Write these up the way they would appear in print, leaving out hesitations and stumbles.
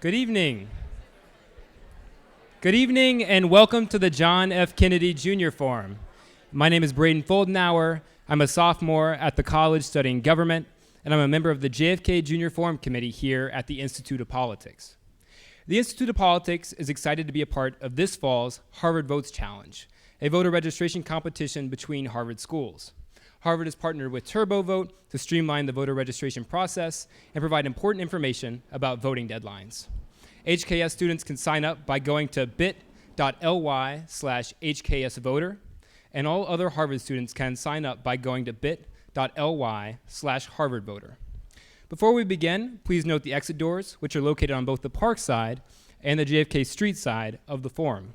Good evening. Good evening and welcome to the John F. Kennedy Jr. Forum. My name is Braden Foldenauer. I'm a sophomore at the college studying government, and I'm a member of the JFK Junior Forum Committee here at the Institute of Politics. The Institute of Politics is excited to be a part of this fall's Harvard Votes Challenge, a voter registration competition between Harvard schools. Harvard has partnered with TurboVote to streamline the voter registration process and provide important information about voting deadlines. HKS students can sign up by going to bit.ly/HKSvoter, and all other Harvard students can sign up by going to bit.ly/HarvardVoter. Before we begin, please note the exit doors, which are located on both the park side and the JFK Street side of the forum.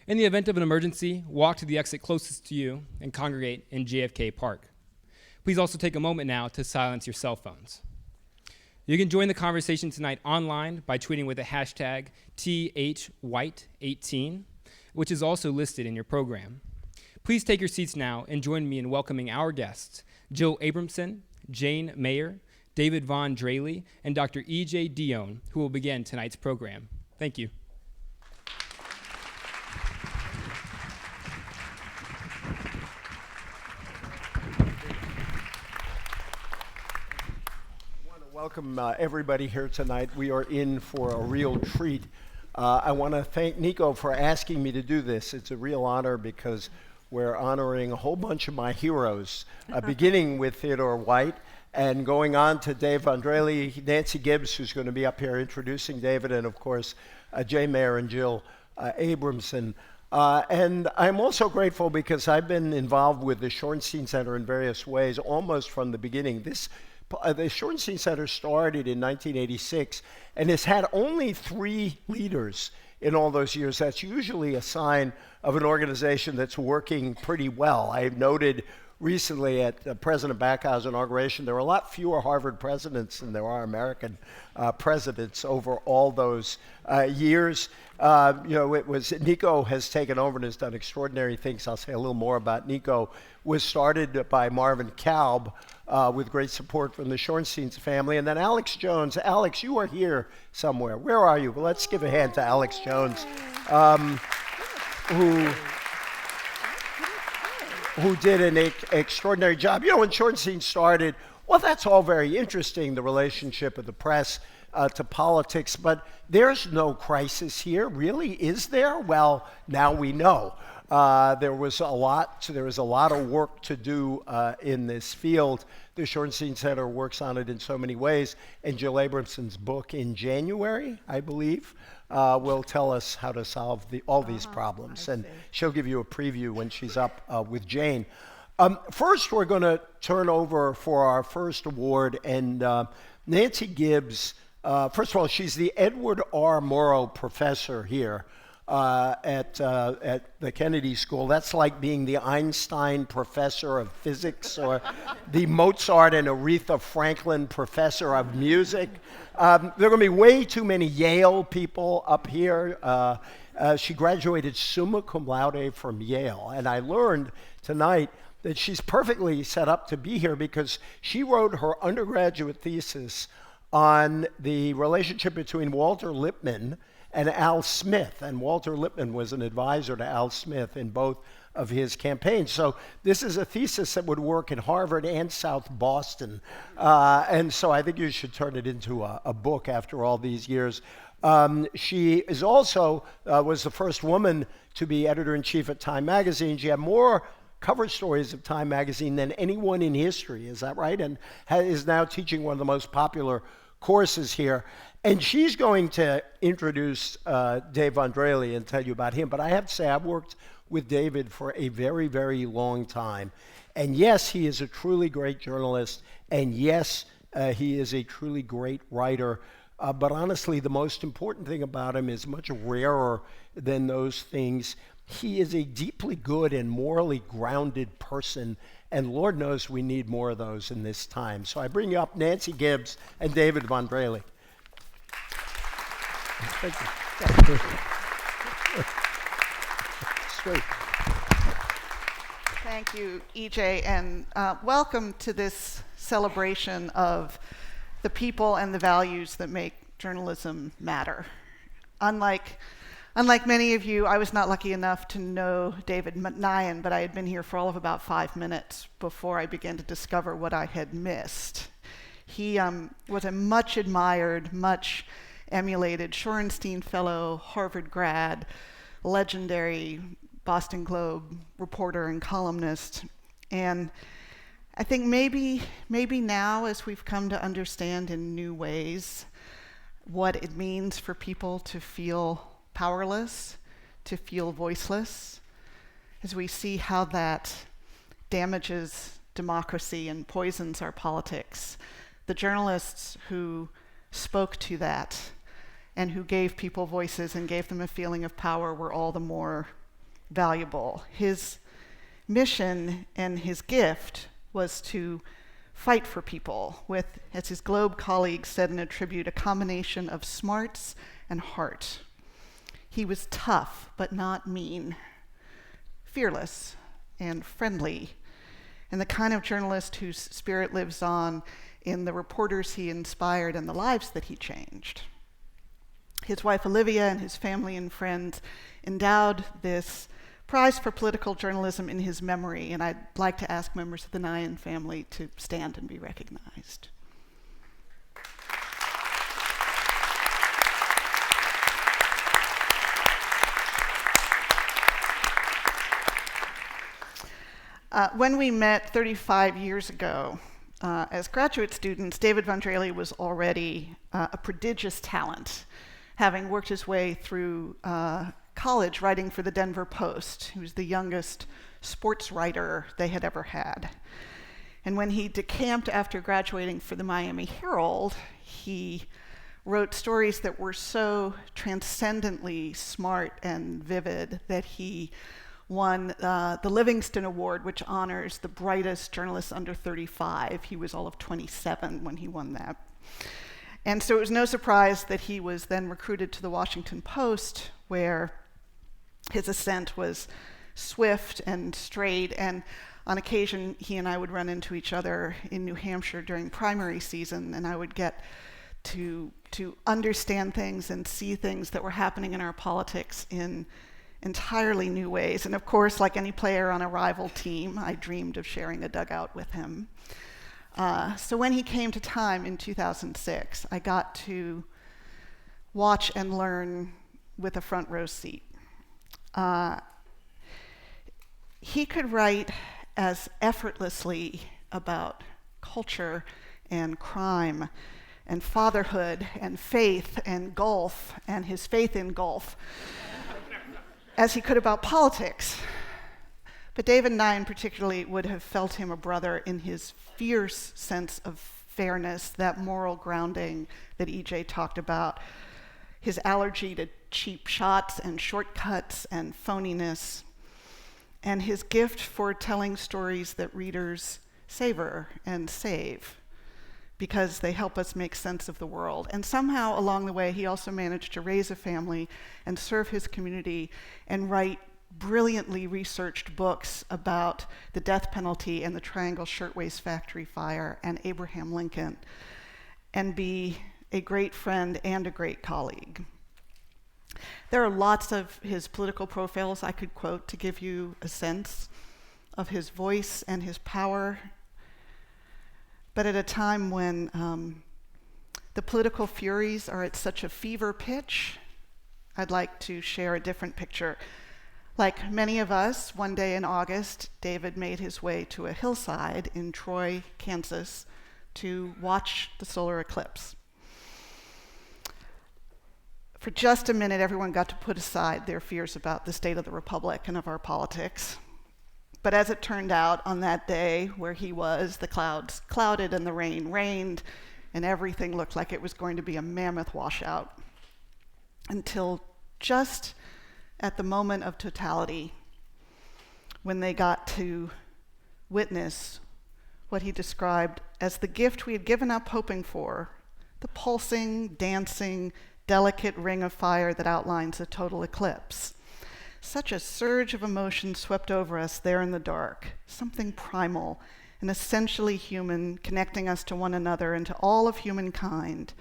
In the event of an emergency, walk to the exit closest to you and congregate in JFK Park. Please also take a moment now to silence your cell phones. You can join the conversation tonight online by tweeting with the hashtag THWhite18, which is also listed in your program. Please take your seats now and join me in welcoming our guests, Jill Abramson, Jane Mayer, David Vaughn Drehle, and Dr. E.J. Dion, who will begin tonight's program. Thank you. Welcome everybody here tonight. We are in for a real treat. I want to thank Nico for asking me to do this. It's a real honor because we're honoring a whole bunch of my heroes, beginning with Theodore White and going on to Dave Von Drehle, Nancy Gibbs, who's going to be up here introducing David, and of course, Jay Mayer and Jill Abramson. And I'm also grateful because I've been involved with the Shorenstein Center in various ways almost from the beginning. The Shorenstein Center started in 1986 and has had only 3 leaders in all those years. That's usually a sign of an organization that's working pretty well. I've noted recently at President Backow's inauguration, there were a lot fewer Harvard presidents than there are American presidents over all those years. It was Nico has taken over and has done extraordinary things. I'll say a little more about Nico. Was started by Marvin Kalb with great support from the Shorenstein family. And then Alex Jones. Alex, you are here somewhere. Where are you? Well, let's give a hand to Alex Jones, who did an extraordinary job. When Shorenstein started, well, that's all very interesting, the relationship of the press to politics, but there's no crisis here, really, is there? Well, now we know. There was a lot of work to do in this field. The Shorenstein Center works on it in so many ways, and Jill Abramson's book in January, I believe, will tell us how to solve all these problems, and she'll give you a preview when she's up with Jane. First, we're going to turn over for our first award, and Nancy Gibbs. First of all, she's the Edward R. Murrow Professor here at the Kennedy School. That's like being the Einstein Professor of Physics or the Mozart and Aretha Franklin Professor of Music. There are going to be way too many Yale people up here. She graduated summa cum laude from Yale, and I learned tonight that she's perfectly set up to be here because she wrote her undergraduate thesis on the relationship between Walter Lippmann and Al Smith. And Walter Lippmann was an advisor to Al Smith in both of his campaigns. So this is a thesis that would work in Harvard and South Boston. And so I think you should turn it into a book after all these years. She is also was the first woman to be editor-in-chief at Time Magazine. She had more cover stories of Time Magazine than anyone in history. Is that right? And is now teaching one of the most popular courses here. And she's going to introduce Dave Von Drehle and tell you about him. But I have to say, I've worked with David for a very, very long time. And yes, he is a truly great journalist. And yes, he is a truly great writer. But honestly, the most important thing about him is much rarer than those things. He is a deeply good and morally grounded person. And Lord knows we need more of those in this time. So I bring you up Nancy Gibbs and David Von Drehle. Thank you. Sweet. Thank you, EJ, and welcome to this celebration of the people and the values that make journalism matter. Unlike many of you, I was not lucky enough to know David Nyhan, but I had been here for all of about 5 minutes before I began to discover what I had missed. He was a much admired, much emulated Shorenstein Fellow, Harvard grad, legendary Boston Globe reporter and columnist. And I think maybe now, as we've come to understand in new ways what it means for people to feel powerless, to feel voiceless, as we see how that damages democracy and poisons our politics, the journalists who spoke to that and who gave people voices and gave them a feeling of power were all the more valuable. His mission and his gift was to fight for people with, as his Globe colleagues said in a tribute, a combination of smarts and heart. He was tough, but not mean, fearless and friendly, and the kind of journalist whose spirit lives on in the reporters he inspired and the lives that he changed. His wife Olivia and his family and friends endowed this prize for political journalism in his memory, and I'd like to ask members of the Nyhan family to stand and be recognized. When we met 35 years ago as graduate students, David von Drehle was already a prodigious talent, having worked his way through college writing for the Denver Post. He was the youngest sports writer they had ever had. And when he decamped after graduating for the Miami Herald, he wrote stories that were so transcendently smart and vivid that he won the Livingston Award, which honors the brightest journalists under 35. He was all of 27 when he won that. And so it was no surprise that he was then recruited to the Washington Post, where his ascent was swift and straight, and on occasion he and I would run into each other in New Hampshire during primary season, and I would get to understand things and see things that were happening in our politics in entirely new ways. And of course, like any player on a rival team, I dreamed of sharing a dugout with him. So when he came to Time in 2006, I got to watch and learn with a front row seat. He could write as effortlessly about culture and crime and fatherhood and faith and golf and his faith in golf as he could about politics. But David Nyhan particularly would have felt him a brother in his fierce sense of fairness, that moral grounding that EJ talked about, his allergy to cheap shots and shortcuts and phoniness, and his gift for telling stories that readers savor and save because they help us make sense of the world. And somehow along the way, he also managed to raise a family and serve his community and write brilliantly researched books about the death penalty and the Triangle Shirtwaist Factory fire and Abraham Lincoln, and be a great friend and a great colleague. There are lots of his political profiles I could quote to give you a sense of his voice and his power. But at a time when the political furies are at such a fever pitch, I'd like to share a different picture. Like many of us, one day in August, David made his way to a hillside in Troy, Kansas, to watch the solar eclipse. For just a minute, everyone got to put aside their fears about the state of the republic and of our politics. But as it turned out, on that day where he was, the clouds clouded and the rain rained, and everything looked like it was going to be a mammoth washout, until just at the moment of totality, when they got to witness what he described as the gift we had given up hoping for, the pulsing, dancing, delicate ring of fire that outlines a total eclipse. Such a surge of emotion swept over us there in the dark, something primal and essentially human, connecting us to one another and to all of humankind,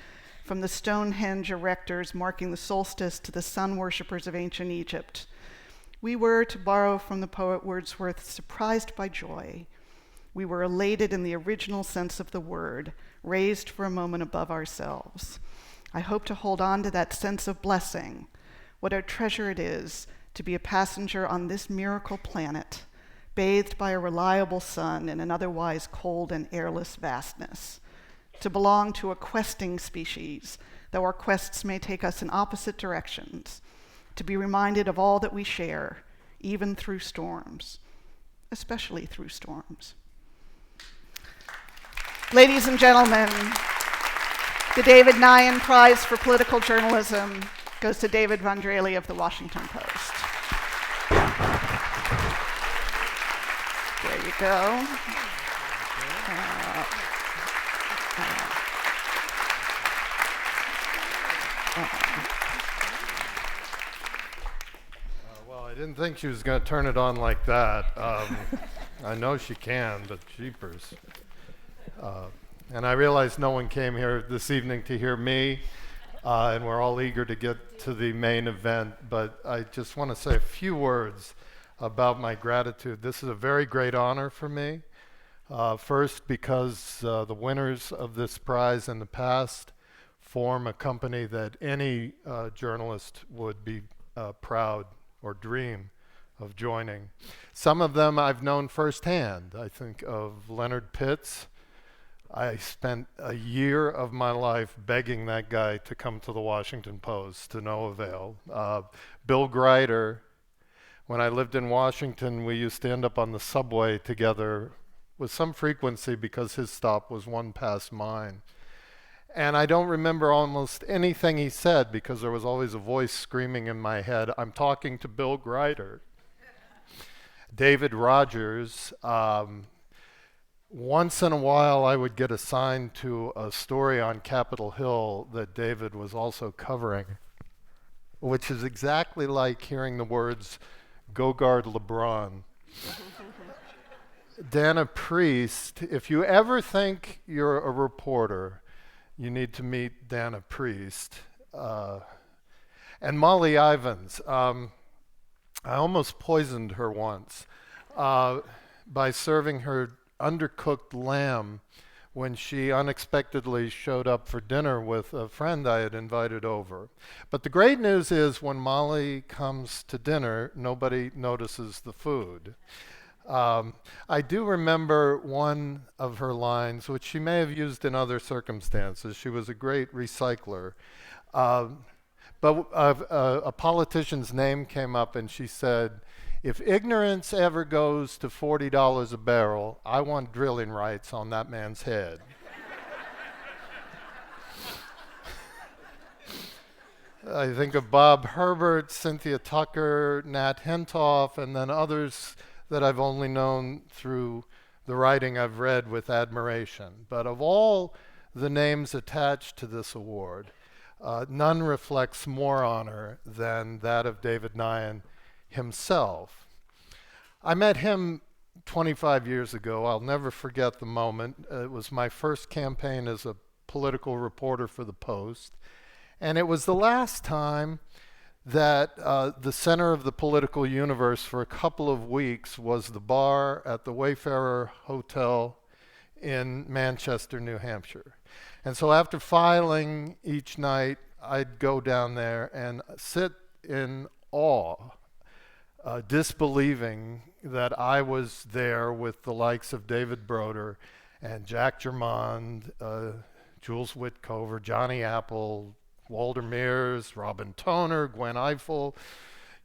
from the Stonehenge erectors marking the solstice to the sun worshippers of ancient Egypt. We were, to borrow from the poet Wordsworth, surprised by joy. We were elated in the original sense of the word, raised for a moment above ourselves. I hope to hold on to that sense of blessing. What a treasure it is to be a passenger on this miracle planet, bathed by a reliable sun in an otherwise cold and airless vastness. To belong to a questing species, though our quests may take us in opposite directions. To be reminded of all that we share, even through storms, especially through storms. Ladies and gentlemen, the David Nyhan Prize for Political Journalism goes to David Von Drehle of the Washington Post. There you go. Well, I didn't think she was going to turn it on like that. I know she can, but jeepers. And I realize no one came here this evening to hear me, and we're all eager to get to the main event, but I just want to say a few words about my gratitude. This is a very great honor for me. First, because the winners of this prize in the past form a company that any journalist would be proud or dream of joining. Some of them I've known firsthand. I think of Leonard Pitts. I spent a year of my life begging that guy to come to the Washington Post, to no avail. Bill Grider, when I lived in Washington, we used to end up on the subway together with some frequency because his stop was one past mine. And I don't remember almost anything he said because there was always a voice screaming in my head, I'm talking to Bill Grider. David Rogers, once in a while I would get assigned to a story on Capitol Hill that David was also covering, which is exactly like hearing the words, go guard LeBron. Dana Priest, if you ever think you're a reporter, you need to meet Dana Priest. And Molly Ivins. I almost poisoned her once by serving her undercooked lamb when she unexpectedly showed up for dinner with a friend I had invited over. But the great news is when Molly comes to dinner, nobody notices the food. I do remember one of her lines, which she may have used in other circumstances. She was a great recycler. But a politician's name came up and she said, if ignorance ever goes to $40 a barrel, I want drilling rights on that man's head. I think of Bob Herbert, Cynthia Tucker, Nat Hentoff, and then others that I've only known through the writing I've read with admiration. But of all the names attached to this award, none reflects more honor than that of David Nyhan himself. I met him 25 years ago. I'll never forget the moment. It was my first campaign as a political reporter for the Post, and it was the last time that the center of the political universe for a couple of weeks was the bar at the Wayfarer Hotel in Manchester, New Hampshire. And so after filing each night, I'd go down there and sit in awe, disbelieving that I was there with the likes of David Broder and Jack Germond, Jules Witkover, Johnny Apple, Walter Mears, Robin Toner, Gwen Ifill,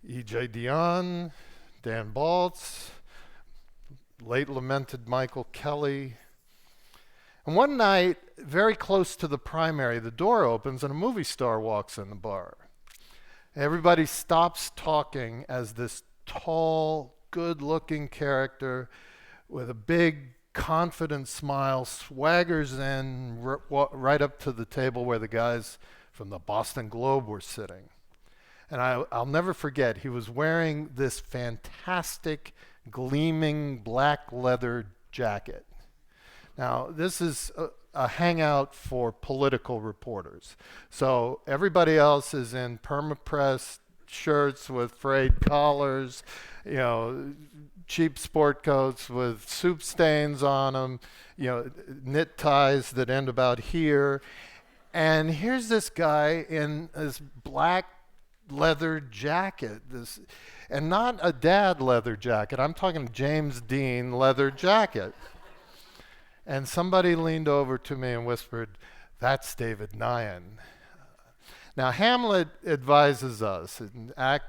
E.J. Dionne, Dan Baltz, late lamented Michael Kelly. And one night, very close to the primary, the door opens and a movie star walks in the bar. Everybody stops talking as this tall, good-looking character with a big, confident smile swaggers in right up to the table where the guys from the Boston Globe were sitting. And I'll never forget, he was wearing this fantastic, gleaming black leather jacket. Now, this is a hangout for political reporters. So everybody else is in perma-pressed shirts with frayed collars, cheap sport coats with soup stains on them, knit ties that end about here. And here's this guy in this black leather jacket, and not a dad leather jacket. I'm talking James Dean leather jacket. And somebody leaned over to me and whispered, "That's David Nyhan." Now, Hamlet advises us in Act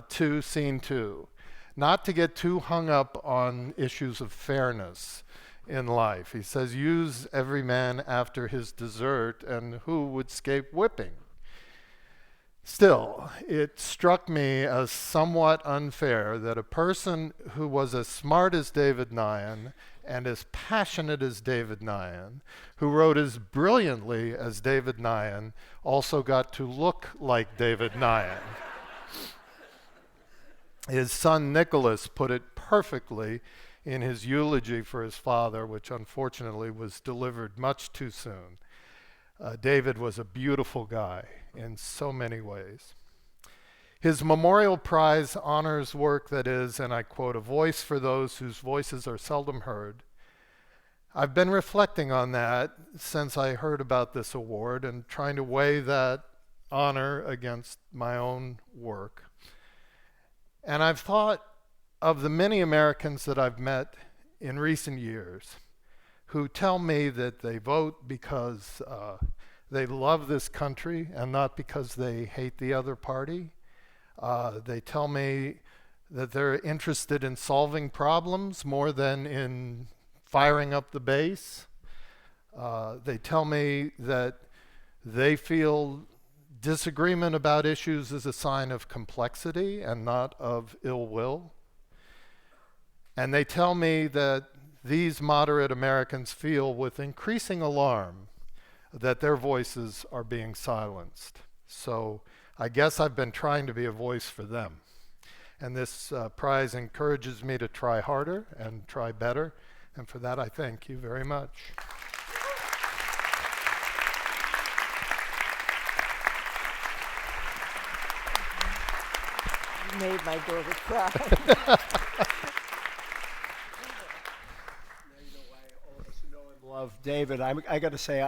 2, Scene 2, not to get too hung up on issues of fairness in life. He says, use every man after his desert, and who would escape whipping? Still, it struck me as somewhat unfair that a person who was as smart as David Nyhan and as passionate as David Nyhan, who wrote as brilliantly as David Nyhan, also got to look like David Nyhan. His son Nicholas put it perfectly in his eulogy for his father, which unfortunately was delivered much too soon. David was a beautiful guy in so many ways. His memorial prize honors work that is, and I quote, "a voice for those whose voices are seldom heard." I've been reflecting on that since I heard about this award and trying to weigh that honor against my own work. And I've thought of the many Americans that I've met in recent years who tell me that they vote because they love this country and not because they hate the other party. They tell me that they're interested in solving problems more than in firing up the base. They tell me that they feel disagreement about issues is a sign of complexity and not of ill will. And they tell me that these moderate Americans feel with increasing alarm that their voices are being silenced. So I guess I've been trying to be a voice for them. And this prize encourages me to try harder and try better. And for that, I thank you very much. You made my daughter cry. Love David. I got to say,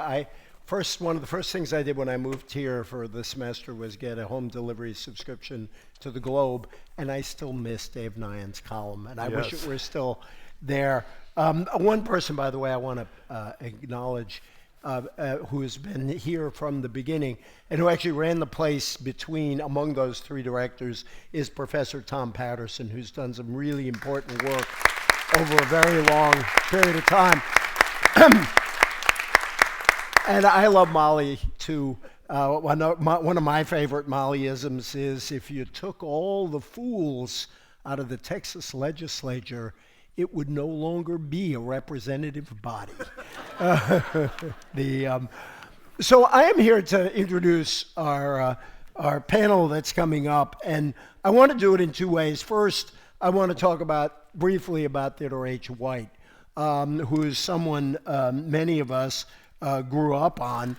one of the first things I did when I moved here for the semester was get a home delivery subscription to the Globe, and I still miss Dave Nyhan's column, and I wish it were still there. One person, by the way, I want to acknowledge who has been here from the beginning and who actually ran the place among those three directors is Professor Tom Patterson, who's done some really important work over a very long period of time. And I love Molly too. One of my favorite Mollyisms is, if you took all the fools out of the Texas legislature, it would no longer be a representative body. So I am here to introduce our panel that's coming up, and I want to do it in two ways. First, I want to talk briefly about Theodore H. White, who is someone many of us grew up on,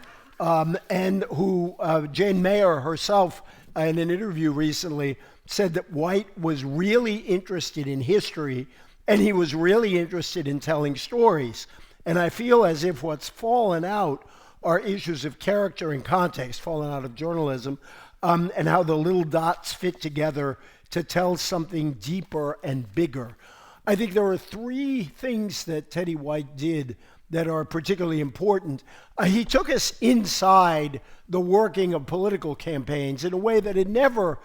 and who Jane Mayer herself, in an interview recently, said that White was really interested in history, and he was really interested in telling stories. And I feel as if what's fallen out are issues of character and context, fallen out of journalism, and how the little dots fit together to tell something deeper and bigger. I think there are three things that Teddy White did that are particularly important. He took us inside the working of political campaigns in a way that had never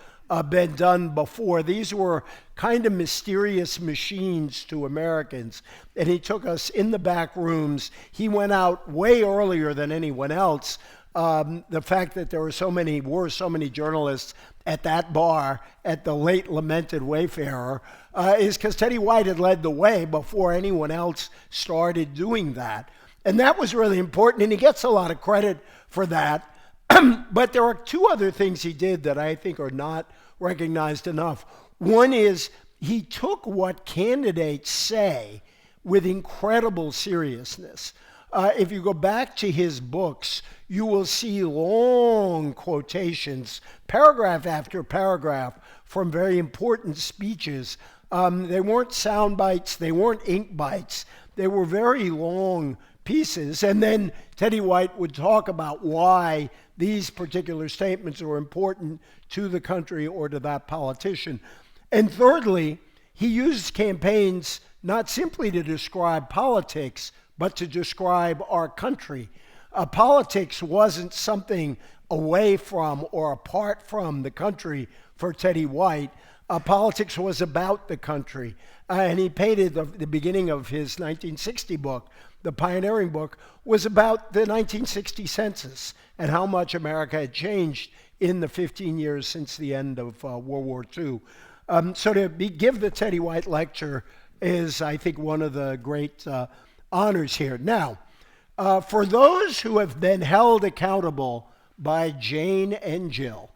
been done before. These were kind of mysterious machines to Americans, and he took us in the back rooms. He went out way earlier than anyone else. The fact that there were so many journalists at that bar at the late lamented Wayfarer is because Teddy White had led the way before anyone else started doing that. And that was really important, and he gets a lot of credit for that. But there are two other things he did that I think are not recognized enough. One is he took what candidates say with incredible seriousness. if you go back to his books, you will see long quotations, paragraph after paragraph, from very important speeches. They weren't sound bites, they weren't ink bites, they were very long pieces. And then Teddy White would talk about why these particular statements were important to the country or to that politician. And thirdly, he used campaigns not simply to describe politics, but to describe our country. Politics wasn't something away from or apart from the country for Teddy White. Politics was about the country. And he painted the beginning of his 1960 book, the pioneering book, was about the 1960 census and how much America had changed in the 15 years since the end of World War II. So to give the Teddy White lecture is, I think, one of the great honors here. Now, for those who have been held accountable by Jane and Jill,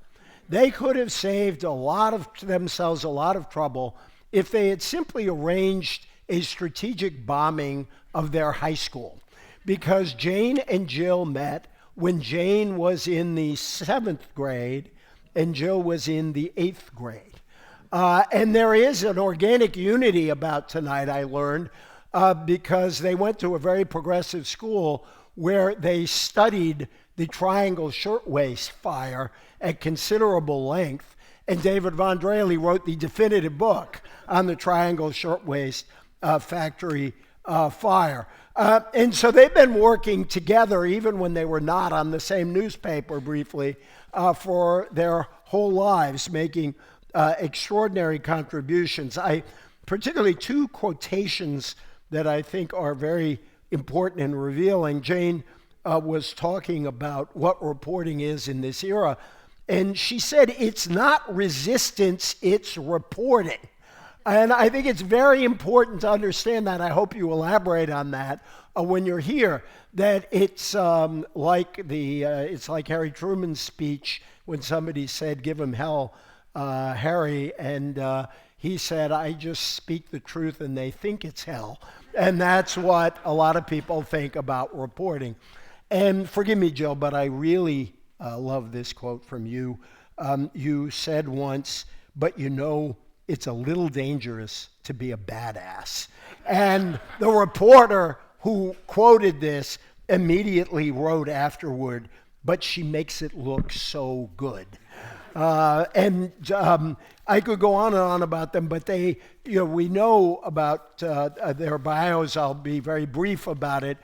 they could have saved themselves a lot of trouble if they had simply arranged a strategic bombing of their high school. Because Jane and Jill met when Jane was in the 7th grade and Jill was in the 8th grade. And there is an organic unity about tonight, I learned, because they went to a very progressive school where they studied the triangle shirtwaist fire at considerable length. And David Von Drehle wrote the definitive book on the triangle shirtwaist factory fire. And so they've been working together, even when they were not on the same newspaper briefly, for their whole lives, making extraordinary contributions. Particularly two quotations that I think are very important and revealing. Jane was talking about what reporting is in this era, and she said, it's not resistance, it's reporting. And I think it's very important to understand that. I hope you elaborate on that when you're here, that it's like Harry Truman's speech when somebody said, give him hell, Harry, and he said, I just speak the truth and they think it's hell. And that's what a lot of people think about reporting. And forgive me, Jill, but I really love this quote from you. You said once, but you know, it's a little dangerous to be a badass. And the reporter who quoted this immediately wrote afterward, but she makes it look so good. I could go on and on about them, but we know about their bios. I'll be very brief about it.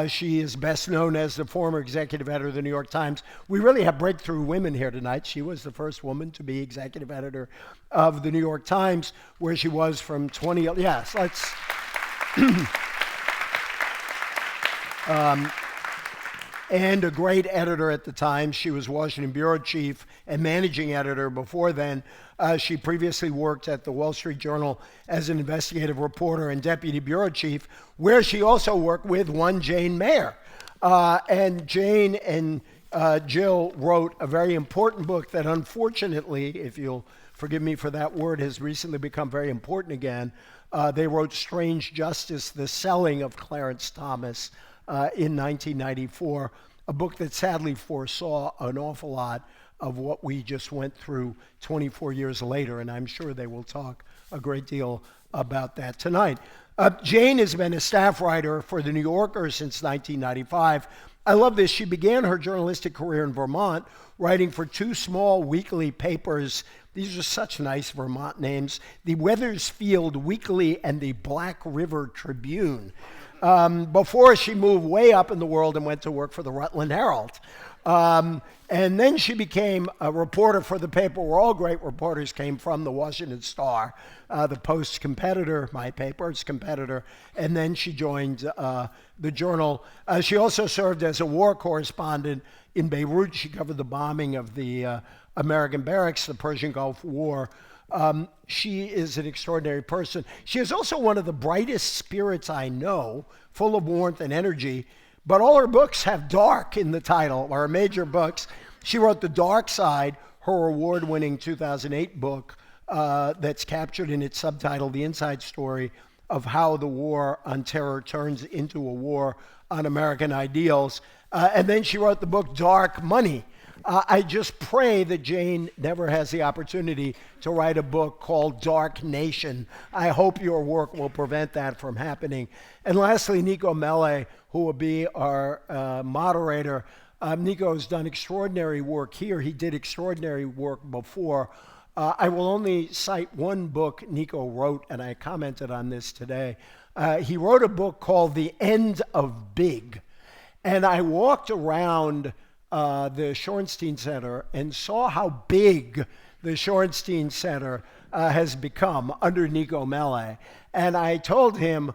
She is best known as the former executive editor of the New York Times. We really have breakthrough women here tonight. She was the first woman to be executive editor of the New York Times, where she was from 20. Yes, let's. And a great editor at the time. She was Washington bureau chief and managing editor before then. She previously worked at the Wall Street Journal as an investigative reporter and deputy bureau chief, where she also worked with one Jane Mayer. And Jane and Jill wrote a very important book that, unfortunately, if you'll forgive me for that word, has recently become very important again. They wrote Strange Justice, The Selling of Clarence Thomas, in 1994, a book that sadly foresaw an awful lot of what we just went through 24 years later, and I'm sure they will talk a great deal about that tonight. Jane has been a staff writer for The New Yorker since 1995. I love this. She began her journalistic career in Vermont, writing for two small weekly papers. These are such nice Vermont names: the Wethersfield Weekly and the Black River Tribune. Before she moved way up in the world and went to work for the Rutland Herald. And then she became a reporter for the paper where all great reporters came from, the Washington Star, the Post's competitor, my paper's competitor, and then she joined the Journal. She also served as a war correspondent in Beirut. She covered the bombing of the American barracks, the Persian Gulf War. She is an extraordinary person. She is also one of the brightest spirits I know, full of warmth and energy, but all her books have dark in the title, or major books. She wrote The Dark Side, her award-winning 2008 book that's captured in its subtitle, The Inside Story of How the War on Terror Turns into a War on American ideals. And then she wrote the book Dark Money. I just pray that Jane never has the opportunity to write a book called Dark Nation. I hope your work will prevent that from happening. And lastly, Nico Mele, who will be our moderator. Nico has done extraordinary work here. He did extraordinary work before. I will only cite one book Nico wrote, and I commented on this today. He wrote a book called The End of Big. And I walked around the Shorenstein Center and saw how big the Shorenstein Center has become under Nico Mele. And I told him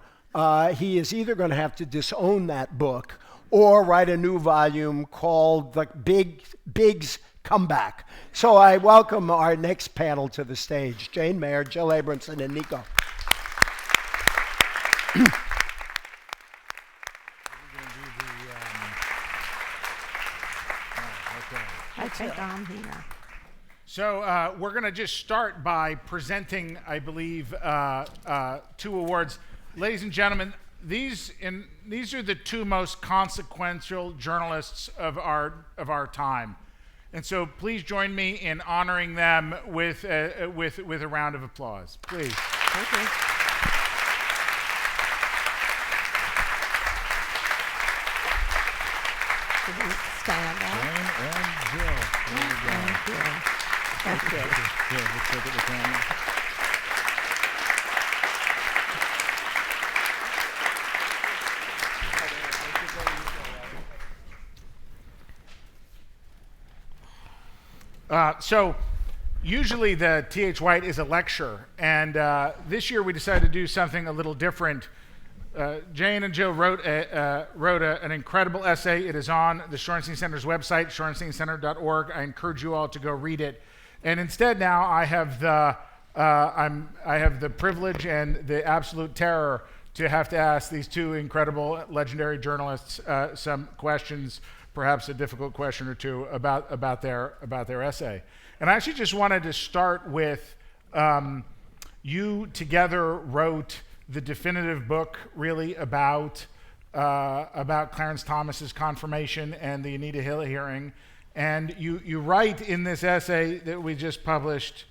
he is either going to have to disown that book or write a new volume called The Big's Comeback. So I welcome our next panel to the stage, Jane Mayer, Jill Abramson, and Nico. I think I'm here. So we're going to just start by presenting, I believe, 2 awards. Ladies and gentlemen, these are the 2 most consequential journalists of our time, and so please join me in honoring them with a round of applause, please. Thank you. Should we stand up? Jane and Jill. There we go. Thank you. Thank you. Here, let's look at the camera. So usually the T.H. White is a lecture, and this year we decided to do something a little different. Jane and Jill wrote an incredible essay. It is on the Shorenstein Center's website, shorensteincenter.org. I encourage you all to go read it. And instead now I have the privilege and the absolute terror to have to ask these 2 incredible, legendary journalists some questions, perhaps a difficult question or 2 about their essay. And I actually just wanted to start with you together wrote the definitive book really about Clarence Thomas's confirmation and the Anita Hill hearing. And you write in this essay that we just published,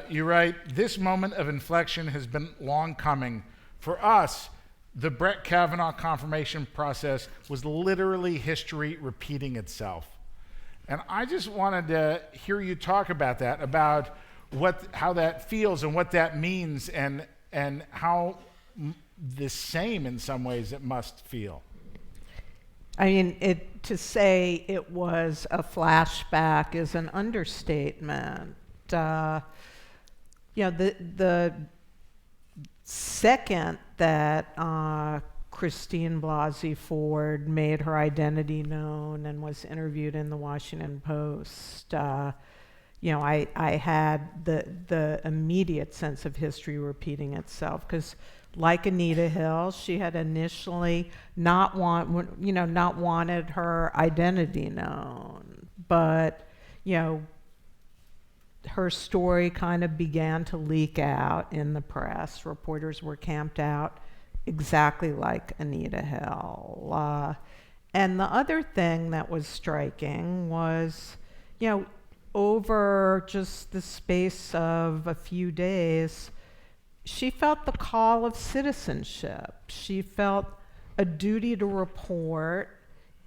you write, "This moment of inflection has been long coming. For us, the Brett Kavanaugh confirmation process was literally history repeating itself." And I just wanted to hear you talk about that, about how that feels and what that means, and how the same in some ways it must feel. I mean, to say it was a flashback is an understatement. The second that Christine Blasey Ford made her identity known and was interviewed in the Washington Post, I had the immediate sense of history repeating itself, because like Anita Hill, she had initially not wanted her identity known, but her story kind of began to leak out in the press. Reporters were camped out exactly like Anita Hill. And the other thing that was striking was, over just the space of a few days, she felt the call of citizenship. She felt a duty to report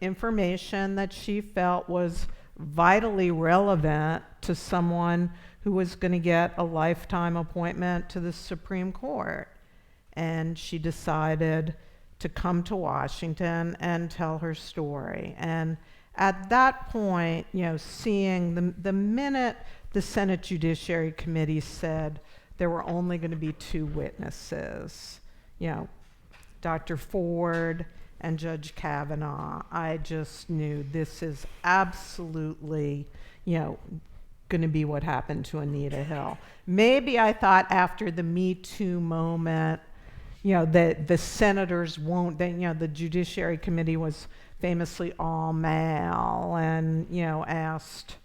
information that she felt was vitally relevant to someone who was going to get a lifetime appointment to the Supreme Court. And she decided to come to Washington and tell her story. And at that point, seeing the minute the Senate Judiciary Committee said there were only going to be 2 witnesses, Dr. Ford and Judge Kavanaugh, I just knew this is absolutely, going to be what happened to Anita Hill. Maybe I thought after the Me Too moment, that the senators won't, the Judiciary Committee was famously all male and, asked,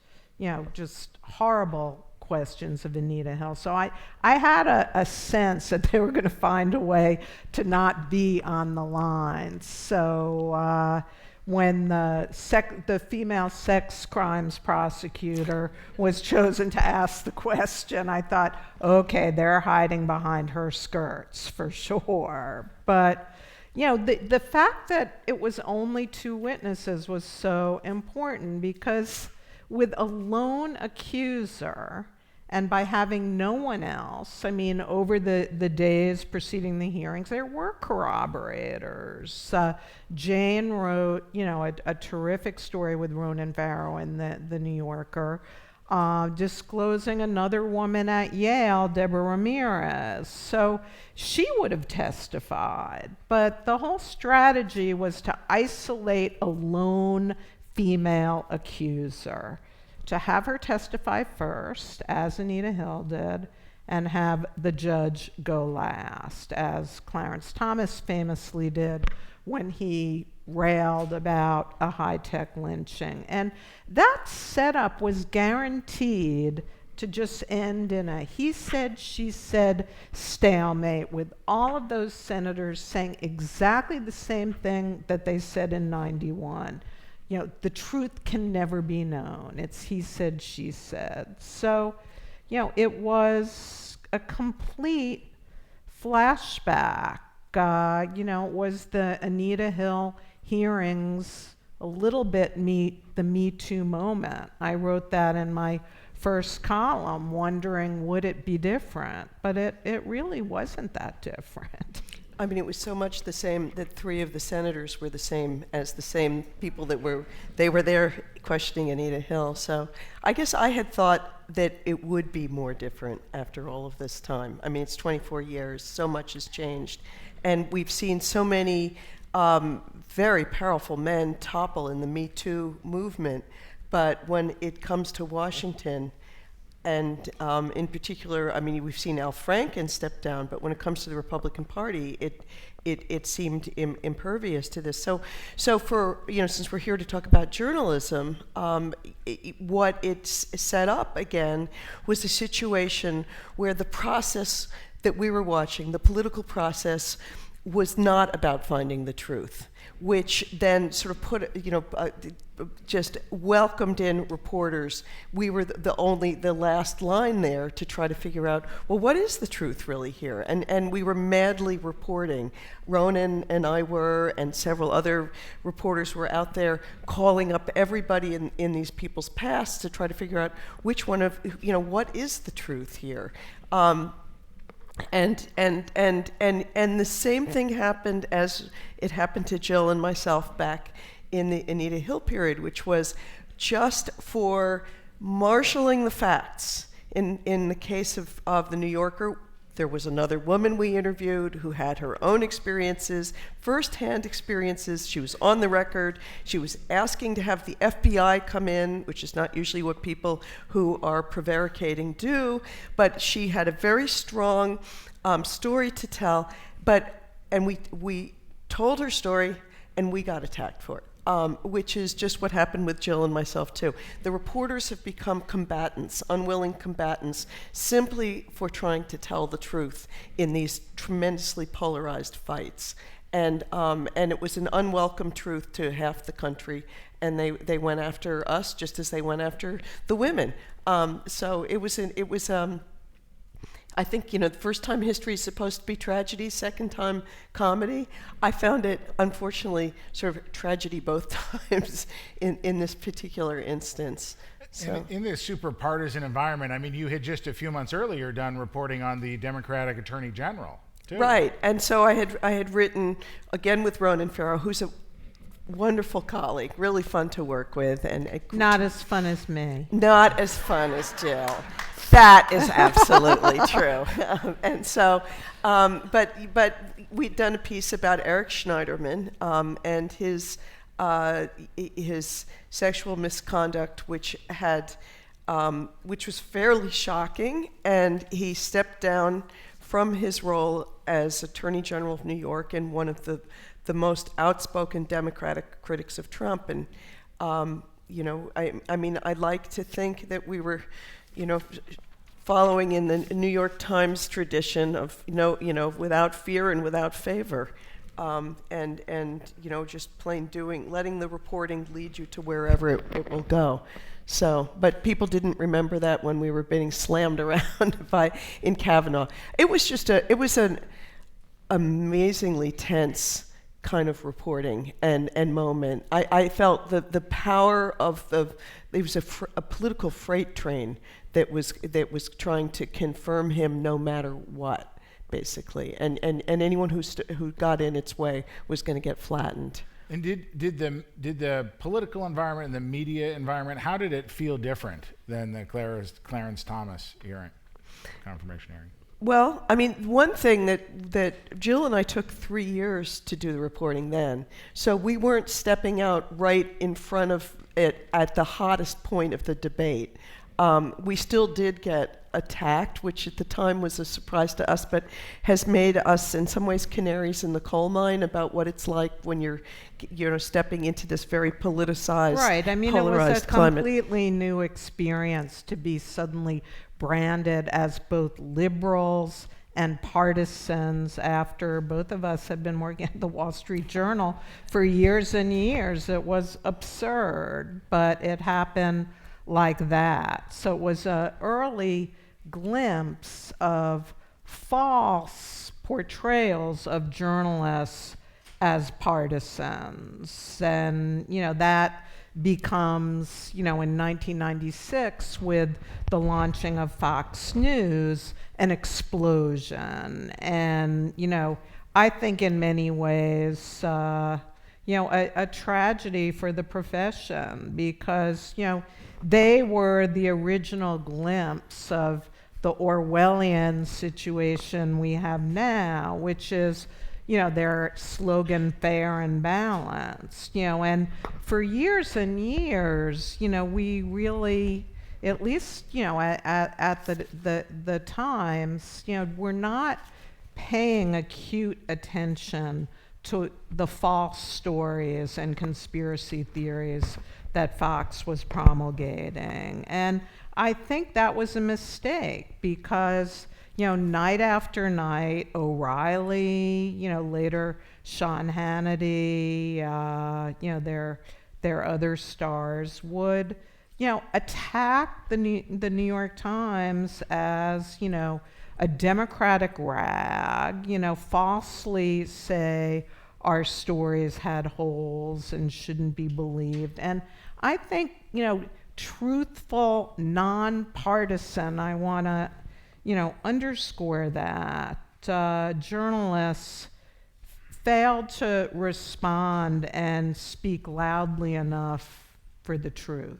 just horrible questions of Anita Hill. So I had a sense that they were going to find a way to not be on the line. So when the female sex crimes prosecutor was chosen to ask the question, I thought, okay, they're hiding behind her skirts for sure. But the fact that it was only 2 witnesses was so important, because with a lone accuser and by having no one else, I mean, over the days preceding the hearings, there were corroborators. Jane wrote, a terrific story with Ronan Farrow in the New Yorker, disclosing another woman at Yale, Deborah Ramirez. So she would have testified, but the whole strategy was to isolate a lone female accuser, to have her testify first, as Anita Hill did, and have the judge go last, as Clarence Thomas famously did when he railed about a high-tech lynching. And that setup was guaranteed to just end in a he said, she said stalemate, with all of those senators saying exactly the same thing that they said in 91. The truth can never be known. It's he said, she said. So, it was a complete flashback. It was the Anita Hill hearings, a little bit the Me Too moment. I wrote that in my first column, wondering, would it be different? But it really wasn't that different. I mean, it was so much the same that 3 of the senators were the same as the same people that were there questioning Anita Hill. So I guess I had thought that it would be more different after all of this time. I mean, it's 24 years, so much has changed. And we've seen so many very powerful men topple in the Me Too movement. But when it comes to Washington, and in particular, I mean, we've seen Al Franken step down, but when it comes to the Republican Party, it seemed impervious to this. So for, since we're here to talk about journalism, what it set up again was a situation where the process that we were watching, the political process, was not about finding the truth, which then sort of put, just welcomed in reporters. We were the last line there to try to figure out, well, what is the truth really here? And we were madly reporting. Ronan and I were, and several other reporters were out there calling up everybody in these people's pasts to try to figure out which one of, what is the truth here? And the same thing happened as it happened to Jill and myself back in the Anita Hill period, which was just for marshaling the facts. In the case of the New Yorker, there was another woman we interviewed who had her own experiences, firsthand experiences. She was on the record. She was asking to have the FBI come in, which is not usually what people who are prevaricating do, but she had a very strong story to tell. And we told her story, and we got attacked for it. Which is just what happened with Jill and myself too. The reporters have become combatants, unwilling combatants, simply for trying to tell the truth in these tremendously polarized fights. And it was an unwelcome truth to half the country, and they went after us just as they went after the women. So it was I think, the first time history is supposed to be tragedy, second time comedy. I found it, unfortunately, sort of tragedy both times in this particular instance. So. In this super partisan environment, I mean, you had just a few months earlier done reporting on the Democratic Attorney General, too. Right, and so I had written, again with Ronan Farrow, who's a wonderful colleague, really fun to work with. And not as fun as me. Not as fun as Jill. That is absolutely true. And so, but we'd done a piece about Eric Schneiderman and his sexual misconduct, which was fairly shocking, and he stepped down from his role as Attorney General of New York and one of the most outspoken Democratic critics of Trump. And I mean, I like to think that we were, following in the New York Times tradition of without fear and without favor, and just plain letting the reporting lead you to wherever it will go. So, but people didn't remember that when we were being slammed around in Kavanaugh. It was an amazingly tense kind of reporting and moment. I felt the power of it was a political freight train that was trying to confirm him no matter what, basically, and anyone who got in its way was going to get flattened. And did the political environment and the media environment, how did it feel different than the Clarence Thomas hearing, confirmation hearing? Well, I mean, one thing that Jill and I took 3 years to do the reporting then, so we weren't stepping out right in front of it at the hottest point of the debate. We still did get attacked, which at the time was a surprise to us, but has made us in some ways canaries in the coal mine about what it's like when you're stepping into this very politicized, right. I mean, it was polarized a climate. completely new experience to be suddenly branded as both liberals and partisans after both of us had been working at the Wall Street Journal for years and years. It was absurd, but it happened like that. So it was an early glimpse of false portrayals of journalists as partisans. And, that becomes, in 1996 with the launching of Fox News, an explosion. And, I think in many ways, a tragedy for the profession because, they were the original glimpse of the Orwellian situation we have now, which is, their slogan, fair and balanced, and for years and years, we really, at least, at the Times, we're not paying acute attention to the false stories and conspiracy theories that Fox was promulgating. And I think that was a mistake because, night after night, O'Reilly, later Sean Hannity, their other stars would, attack the New York Times as, a Democratic rag, falsely say our stories had holes and shouldn't be believed. And I think, truthful, nonpartisan, I want to, underscore that. Journalists failed to respond and speak loudly enough for the truth.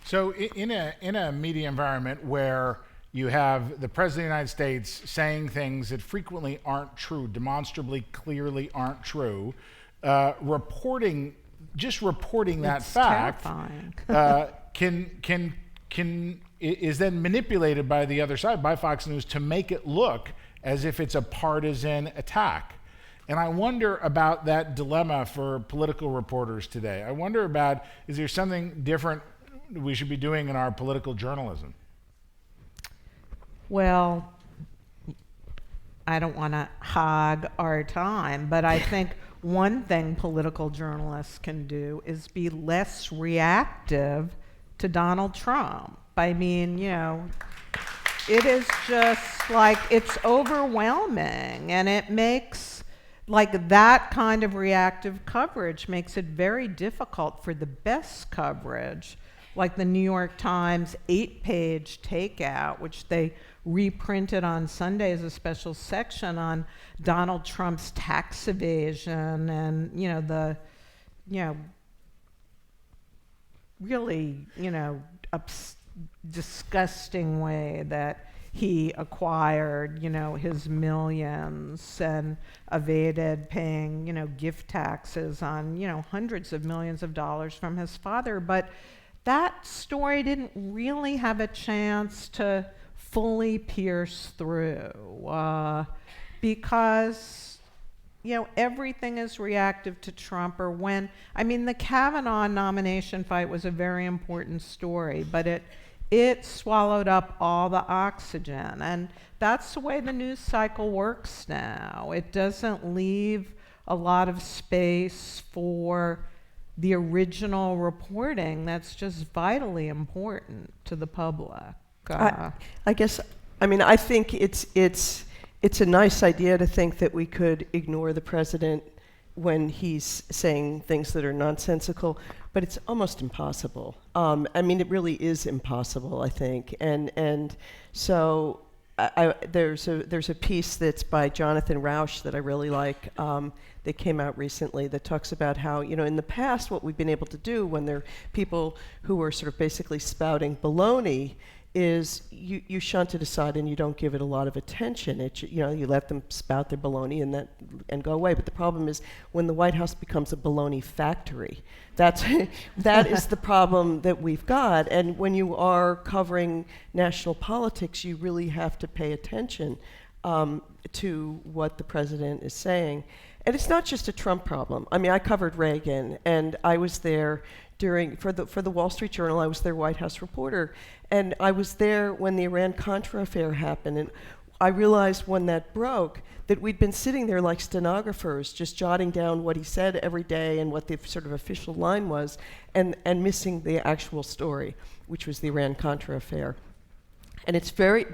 So in a media environment where you have the President of the United States saying things that frequently aren't true, demonstrably, clearly aren't true, reporting that It's fact terrifying. is then manipulated by the other side, by Fox News, to make it look as if it's a partisan attack. And I wonder about that dilemma for political reporters today. I wonder about, is there something different we should be doing in our political journalism? Well, I don't want to hog our time, but I think one thing political journalists can do is be less reactive to Donald Trump. I mean, it is just like, it's overwhelming, and it makes, like, that kind of reactive coverage makes it very difficult for the best coverage, like the New York Times 8-page takeout, which they reprinted on Sunday as a special section on Donald Trump's tax evasion and, really, disgusting way that he acquired, his millions and evaded paying, gift taxes on, hundreds of millions of dollars from his father. But that story didn't really have a chance to fully pierce through because, everything is reactive to Trump. Or when, the Kavanaugh nomination fight was a very important story, but it swallowed up all the oxygen. And that's the way the news cycle works now. It doesn't leave a lot of space for the original reporting that's just vitally important to the public. I guess, I mean, I think it's a nice idea to think that we could ignore the president when he's saying things that are nonsensical, but it's almost impossible. I mean, it really is impossible, I think. And so there's a piece that's by Jonathan Rauch that I really like that came out recently that talks about how, in the past, what we've been able to do when there are people who are sort of basically spouting baloney is you shunt it aside and you don't give it a lot of attention. You let them spout their baloney and go away. But the problem is when the White House becomes a baloney factory, that is the problem that we've got. And when you are covering national politics, you really have to pay attention to what the president is saying. And it's not just a Trump problem. I mean, I covered Reagan, and I was there for the Wall Street Journal. I was their White House reporter, and I was there when the Iran-Contra affair happened. And I realized when that broke that we'd been sitting there like stenographers, just jotting down what he said every day and what the sort of official line was, and missing the actual story, which was the Iran-Contra affair. And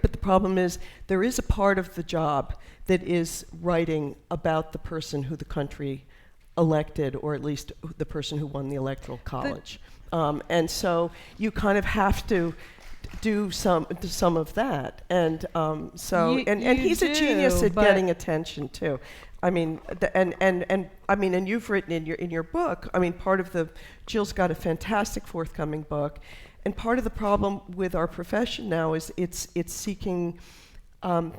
but the problem is there is a part of the job that is writing about the person who the country elected, or at least the person who won the Electoral College. And so you kind of have to do some of that. And and he's a genius at getting attention too. I mean, and you've written in your book. I mean, Jill's got a fantastic forthcoming book, and part of the problem with our profession now is it's seeking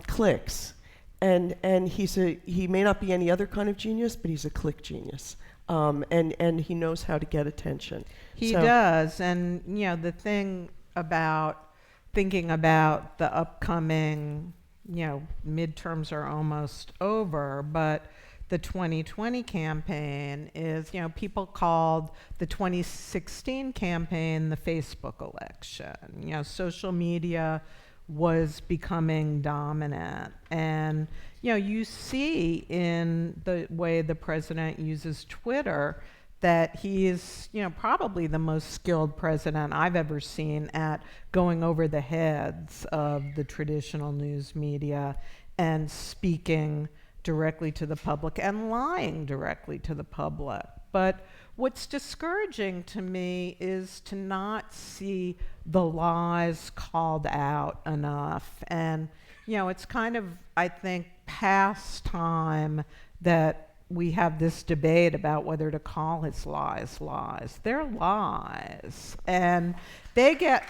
clicks. And he may not be any other kind of genius, but he's a click genius. And he knows how to get attention. He does. And, the thing about thinking about the upcoming, midterms are almost over, but the 2020 campaign is, people called the 2016 campaign the Facebook election. Social media was becoming dominant. And, you see in the way the president uses Twitter that he is, probably the most skilled president I've ever seen at going over the heads of the traditional news media and speaking directly to the public and lying directly to the public. But what's discouraging to me is to not see the lies called out enough. And, it's kind of, I think, past time that we have this debate about whether to call his lies lies. They're lies. And they get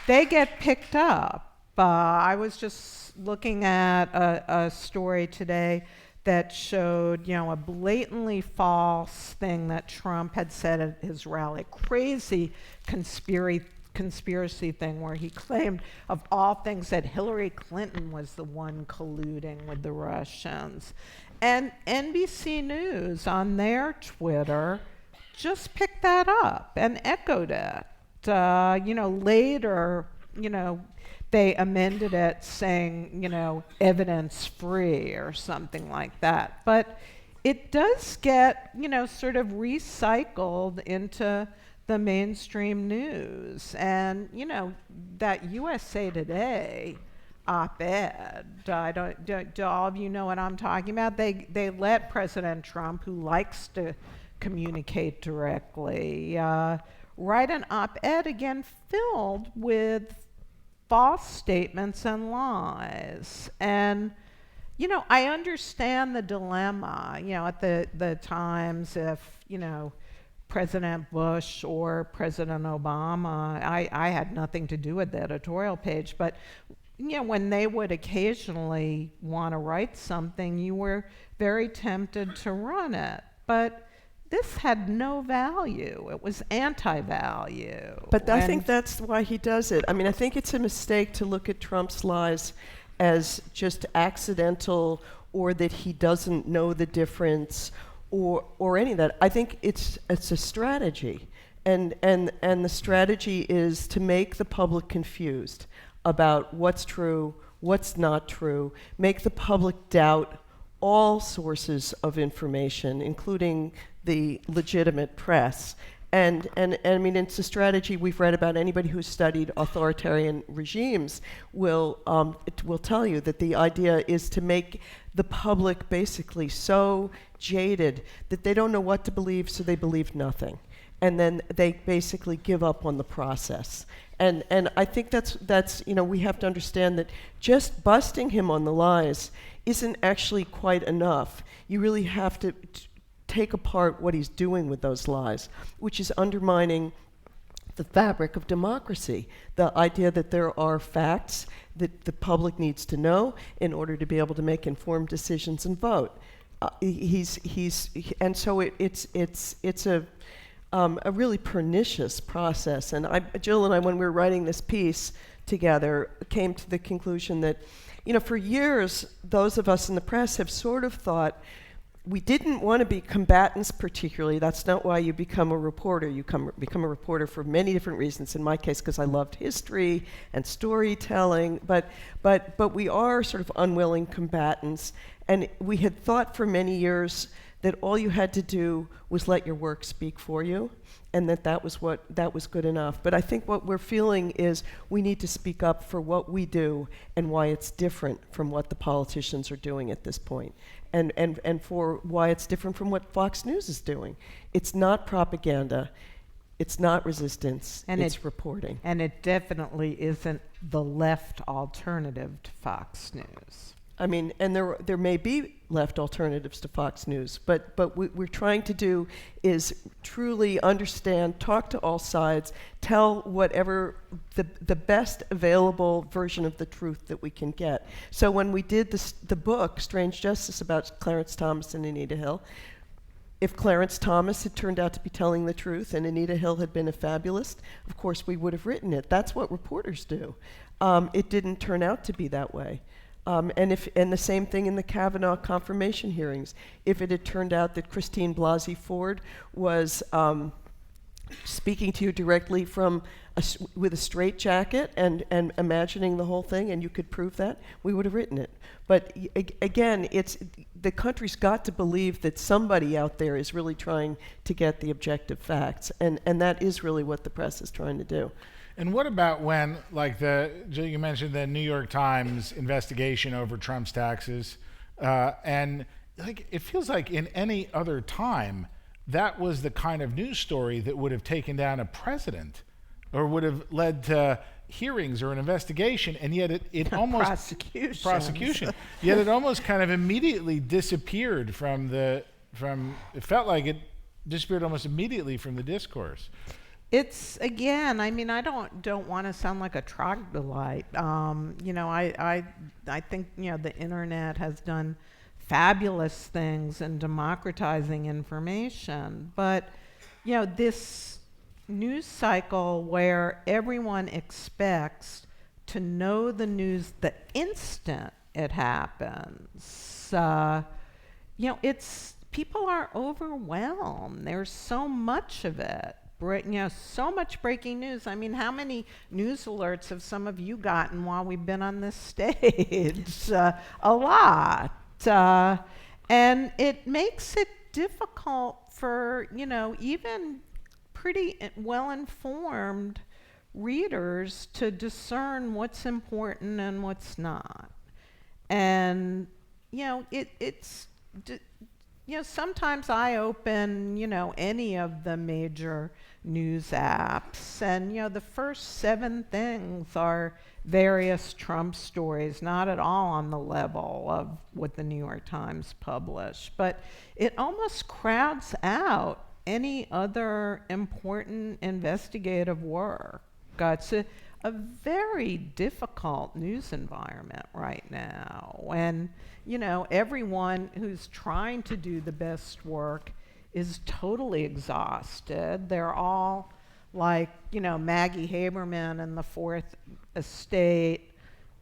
picked up. I was just looking at a story today that showed, a blatantly false thing that Trump had said at his rally, crazy conspiracy thing where he claimed, of all things, that Hillary Clinton was the one colluding with the Russians. And NBC News on their Twitter just picked that up and echoed it. Later, they amended it saying, evidence-free or something like that. But it does get, sort of recycled into the mainstream news. And, that USA Today op-ed, do all of you know what I'm talking about? They let President Trump, who likes to communicate directly, write an op-ed again filled with false statements and lies. And, I understand the dilemma, at the times if, President Bush or President Obama, I had nothing to do with the editorial page, but, when they would occasionally want to write something, you were very tempted to run it. But this had no value. It was anti-value. But I think that's why he does it. I mean, I think it's a mistake to look at Trump's lies as just accidental, or that he doesn't know the difference, or any of that. I think it's a strategy. And the strategy is to make the public confused about what's true, what's not true, make the public doubt all sources of information, including the legitimate press. And I mean, it's a strategy we've read about. Anybody who's studied authoritarian regimes will tell you that the idea is to make the public basically so jaded that they don't know what to believe, so they believe nothing. And then they basically give up on the process. And I think that's we have to understand that just busting him on the lies isn't actually quite enough. You really have to take apart what he's doing with those lies, which is undermining the fabric of democracy. The idea that there are facts that the public needs to know in order to be able to make informed decisions and vote. And so it's a really pernicious process. And Jill and I, when we were writing this piece together, came to the conclusion that, for years, those of us in the press have sort of thought we didn't want to be combatants particularly. That's not why you become a reporter. You become a reporter for many different reasons. In my case, because I loved history and storytelling. But we are sort of unwilling combatants. And we had thought for many years that all you had to do was let your work speak for you, and that was good enough. But I think what we're feeling is we need to speak up for what we do and why it's different from what the politicians are doing at this point, and for why it's different from what Fox News is doing. It's not propaganda, it's not resistance, it's reporting. And it definitely isn't the left alternative to Fox News. I mean, and there may be left alternatives to Fox News, but what we're trying to do is truly understand, talk to all sides, tell whatever the best available version of the truth that we can get. So when we did the book, Strange Justice, about Clarence Thomas and Anita Hill, if Clarence Thomas had turned out to be telling the truth and Anita Hill had been a fabulist, of course we would have written it. That's what reporters do. It didn't turn out to be that way. And the same thing in the Kavanaugh confirmation hearings. If it had turned out that Christine Blasey Ford was speaking to you directly with a straitjacket and imagining the whole thing, and you could prove that, we would have written it. But again, the country's got to believe that somebody out there is really trying to get the objective facts, and that is really what the press is trying to do. And what about when, like Jill, you mentioned the New York Times investigation over Trump's taxes, and it feels like in any other time, that was the kind of news story that would have taken down a president, or would have led to hearings or an investigation, and yet it almost prosecution. Yet it almost kind of immediately disappeared it felt like it disappeared almost immediately from the discourse. It's, again, I mean, I don't want to sound like a troglodyte. I think, the internet has done fabulous things in democratizing information. But, this news cycle where everyone expects to know the news the instant it happens, people are overwhelmed. There's so much of it. So much breaking news. I mean, how many news alerts have some of you gotten while we've been on this stage? A lot. And it makes it difficult for, even pretty well-informed readers to discern what's important and what's not. And, sometimes I open, any of the major news apps, and, the first 7 things are various Trump stories, not at all on the level of what the New York Times published. But it almost crowds out any other important investigative work. It's a very difficult news environment right now. And, everyone who's trying to do the best work is totally exhausted. They're all like, Maggie Haberman and the Fourth Estate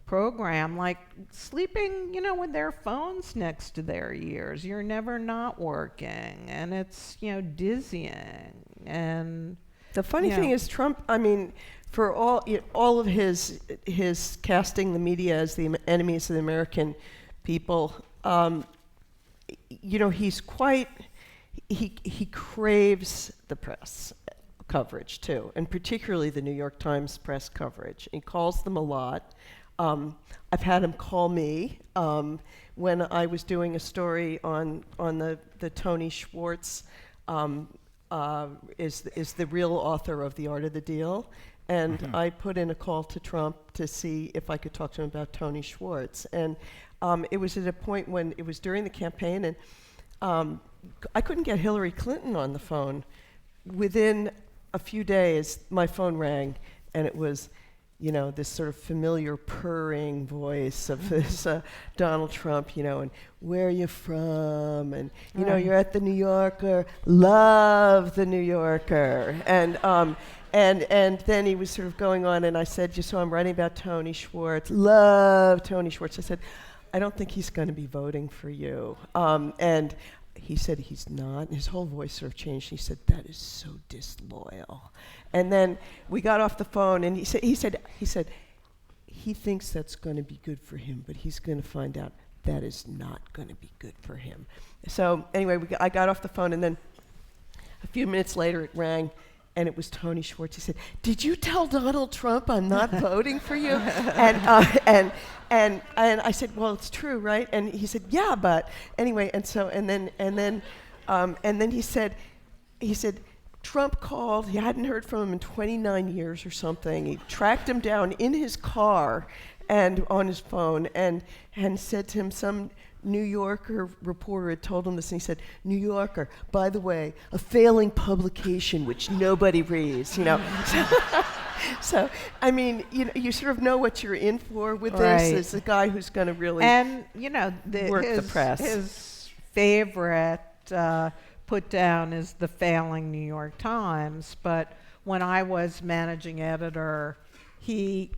program, like sleeping, with their phones next to their ears. You're never not working. And it's, dizzying. And The funny Yeah. thing is, Trump. I mean, for all of his casting the media as the enemies of the American people, he's quite. He craves the press coverage too, and particularly the New York Times press coverage. He calls them a lot. I've had him call me when I was doing a story on the Tony Schwartz. Is the real author of The Art of the Deal. And I put in a call to Trump to see if I could talk to him about Tony Schwartz. And it was at a point when it was during the campaign, and I couldn't get Hillary Clinton on the phone. Within a few days, my phone rang, and it was, this sort of familiar purring voice of this Donald Trump, and where are you from? And, you're at the New Yorker, love the New Yorker. And then he was sort of going on, and I said, so I'm writing about Tony Schwartz, love Tony Schwartz. I said, I don't think he's going to be voting for you. And he said he's not. His whole voice sort of changed. He said, that is so disloyal. And then we got off the phone, and he said he thinks that's going to be good for him, but he's going to find out that is not going to be good for him. So anyway, I got off the phone, and then a few minutes later it rang, and it was Tony Schwartz. He said, did you tell Donald Trump I'm not voting for you? And I said, well, it's true, right? And he said, yeah, but anyway, and then he said, Trump called. He hadn't heard from him in 29 years or something. He tracked him down in his car and on his phone and said to him, some New Yorker reporter had told him this, and he said, New Yorker, by the way, a failing publication which nobody reads, So, I mean, you sort of know what you're in for with this. It's a guy who's going to really work the press. His favorite put down is the failing New York Times, but when I was managing editor, the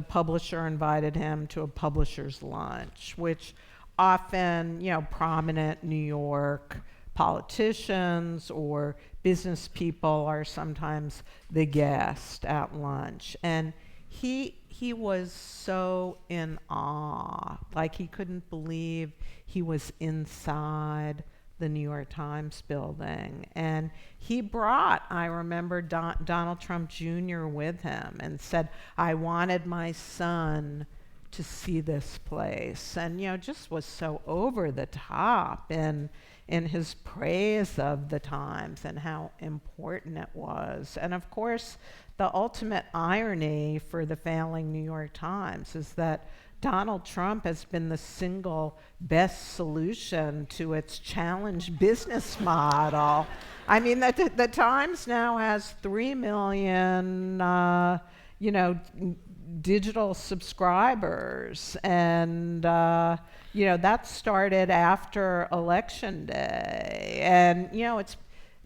publisher invited him to a publisher's lunch, which often, prominent New York politicians or business people are sometimes the guest at lunch. And he was so in awe, like he couldn't believe he was inside the New York Times building. And he brought, I remember, Donald Trump Jr. with him and said, I wanted my son to see this place. And, just was so over the top in his praise of the Times and how important it was. And of course, the ultimate irony for the failing New York Times is that Donald Trump has been the single best solution to its challenged business model. I mean, the Times now has 3 million, digital subscribers, and that started after Election Day, and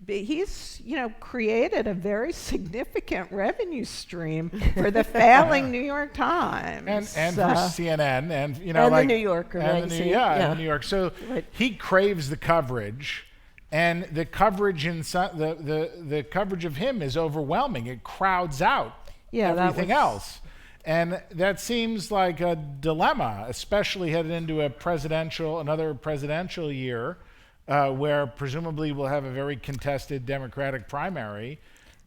he's created a very significant revenue stream for the failing New York Times and for CNN and the New Yorker and magazine. and the New York. So he craves the coverage, and the coverage the coverage of him is overwhelming. It crowds out everything else. And that seems like a dilemma, especially headed into another presidential year, where presumably we'll have a very contested Democratic primary.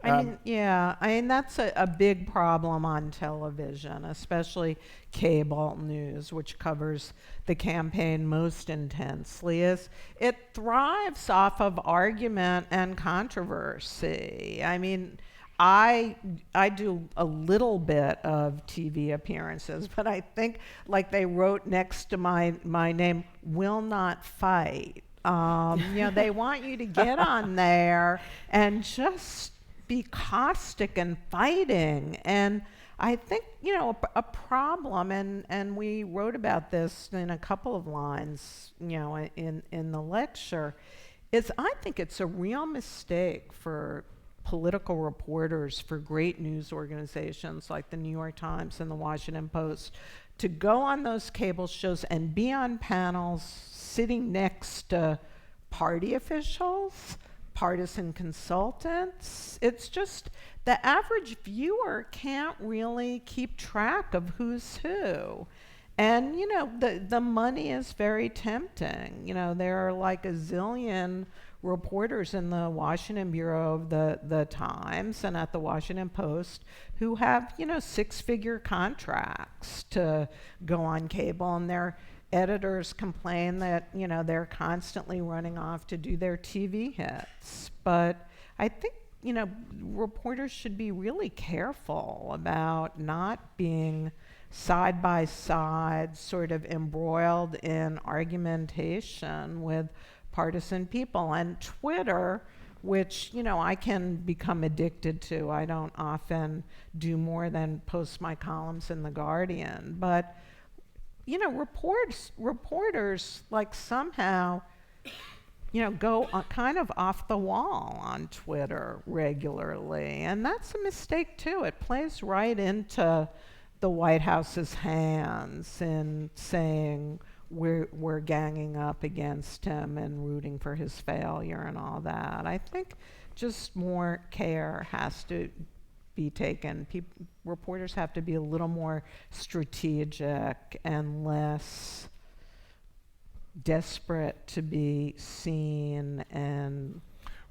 I mean, that's a big problem on television, especially cable news, which covers the campaign most intensely, is it thrives off of argument and controversy. I mean, I do a little bit of TV appearances, but I think, like they wrote next to my name, will not fight. They want you to get on there and just be caustic and fighting. And I think, a problem, and we wrote about this in a couple of lines, in the lecture, is I think it's a real mistake for political reporters for great news organizations like the New York Times and the Washington Post to go on those cable shows and be on panels sitting next to party officials, partisan consultants. It's just the average viewer can't really keep track of who's who. And, the money is very tempting. There are like a zillion reporters in the Washington Bureau of the Times and at the Washington Post who have, six-figure contracts to go on cable, and their editors complain that, they're constantly running off to do their TV hits. But I think, reporters should be really careful about not being side by side, sort of embroiled in argumentation with partisan people. And Twitter, which, I can become addicted to. I don't often do more than post my columns in The Guardian. But, reporters like somehow, go kind of off the wall on Twitter regularly. And that's a mistake, too. It plays right into the White House's hands in saying we're ganging up against him and rooting for his failure and all that. I think just more care has to be taken. Reporters have to be a little more strategic and less desperate to be seen. And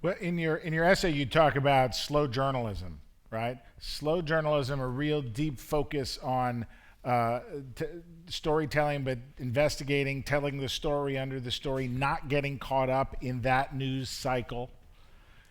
well, in your essay, you talk about slow journalism, right? Slow journalism, a real deep focus on storytelling, but investigating, telling the story under the story, not getting caught up in that news cycle.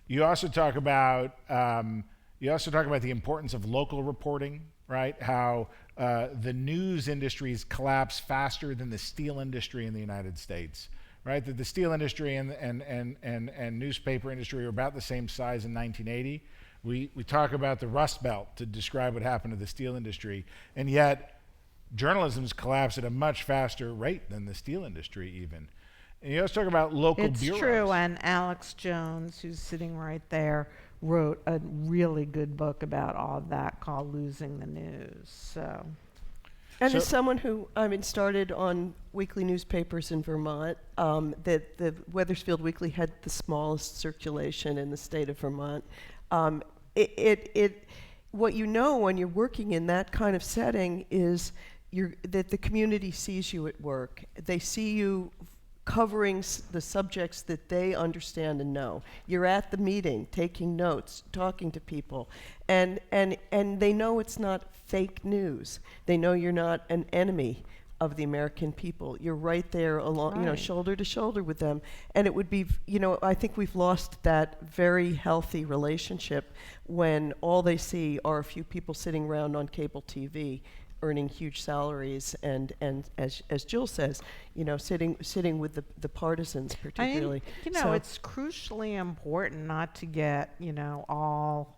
You also talk about the importance of local reporting, right? How the news industries collapse faster than the steel industry in the United States, right? That the steel industry and newspaper industry are about the same size in 1980. We talk about the Rust Belt to describe what happened to the steel industry, and yet journalism's collapsed at a much faster rate than the steel industry even. And you also talk about local bureaus. It's true, and Alex Jones, who's sitting right there, wrote a really good book about all of that called Losing the News. So, and as someone who, started on weekly newspapers in Vermont, that the Wethersfield Weekly had the smallest circulation in the state of Vermont. What when you're working in that kind of setting is that the community sees you at work. They see you covering the subjects that they understand and know. You're at the meeting, taking notes, talking to people, and they know it's not fake news. They know you're not an enemy of the American people. You're right there along, Right. Shoulder to shoulder with them. And it would be, I think we've lost that very healthy relationship when all they see are a few people sitting around on cable TV earning huge salaries and as Jill says, sitting with the partisans particularly. So it's crucially important not to get, all,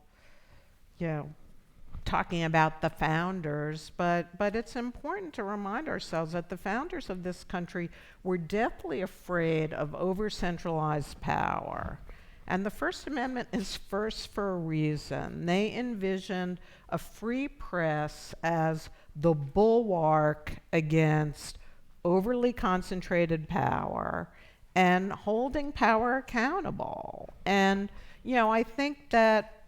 talking about the founders, but it's important to remind ourselves that the founders of this country were deathly afraid of over-centralized power. And the First Amendment is first for a reason. They envisioned a free press as the bulwark against overly concentrated power and holding power accountable. And, I think that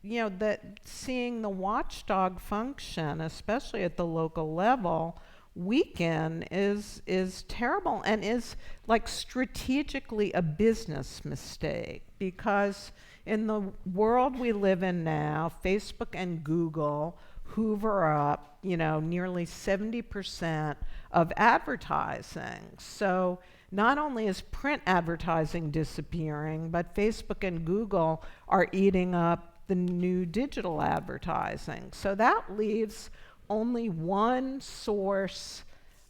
that seeing the watchdog function, especially at the local level, weaken is terrible and is like strategically a business mistake, because in the world we live in now, Facebook and Google hoover up, nearly 70% of advertising. So not only is print advertising disappearing, but Facebook and Google are eating up the new digital advertising. So that leaves only one source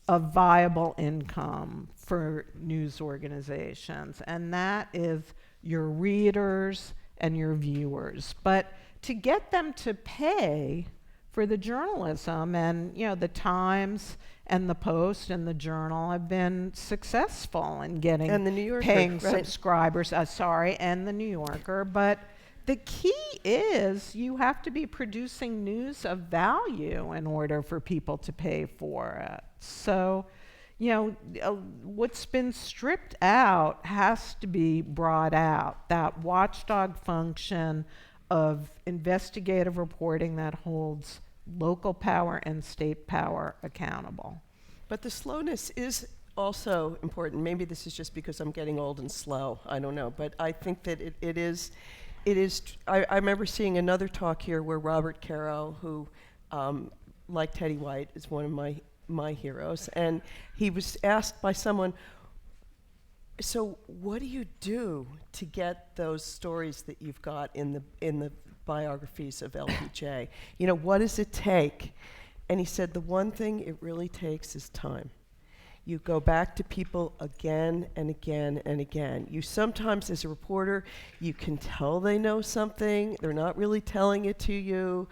of viable income for news organizations, and that is your readers and your viewers. But to get them to pay for the journalism, and the Times and the Post and the Journal have been successful in getting and the New Yorker, paying right. subscribers. And the New Yorker, but the key is you have to be producing news of value in order for people to pay for it. So, what's been stripped out has to be brought out. That watchdog function of investigative reporting that holds local power and state power accountable. But the slowness is also important. Maybe this is just because I'm getting old and slow. I don't know. But I think that it is. I remember seeing another talk here where Robert Caro, who, like Teddy White, is one of my heroes, and he was asked by someone, so what do you do to get those stories that you've got in the biographies of LBJ? What does it take? And he said the one thing it really takes is time. You go back to people again and again and again. You sometimes, as a reporter, you can tell they know something. They're not really telling it to you.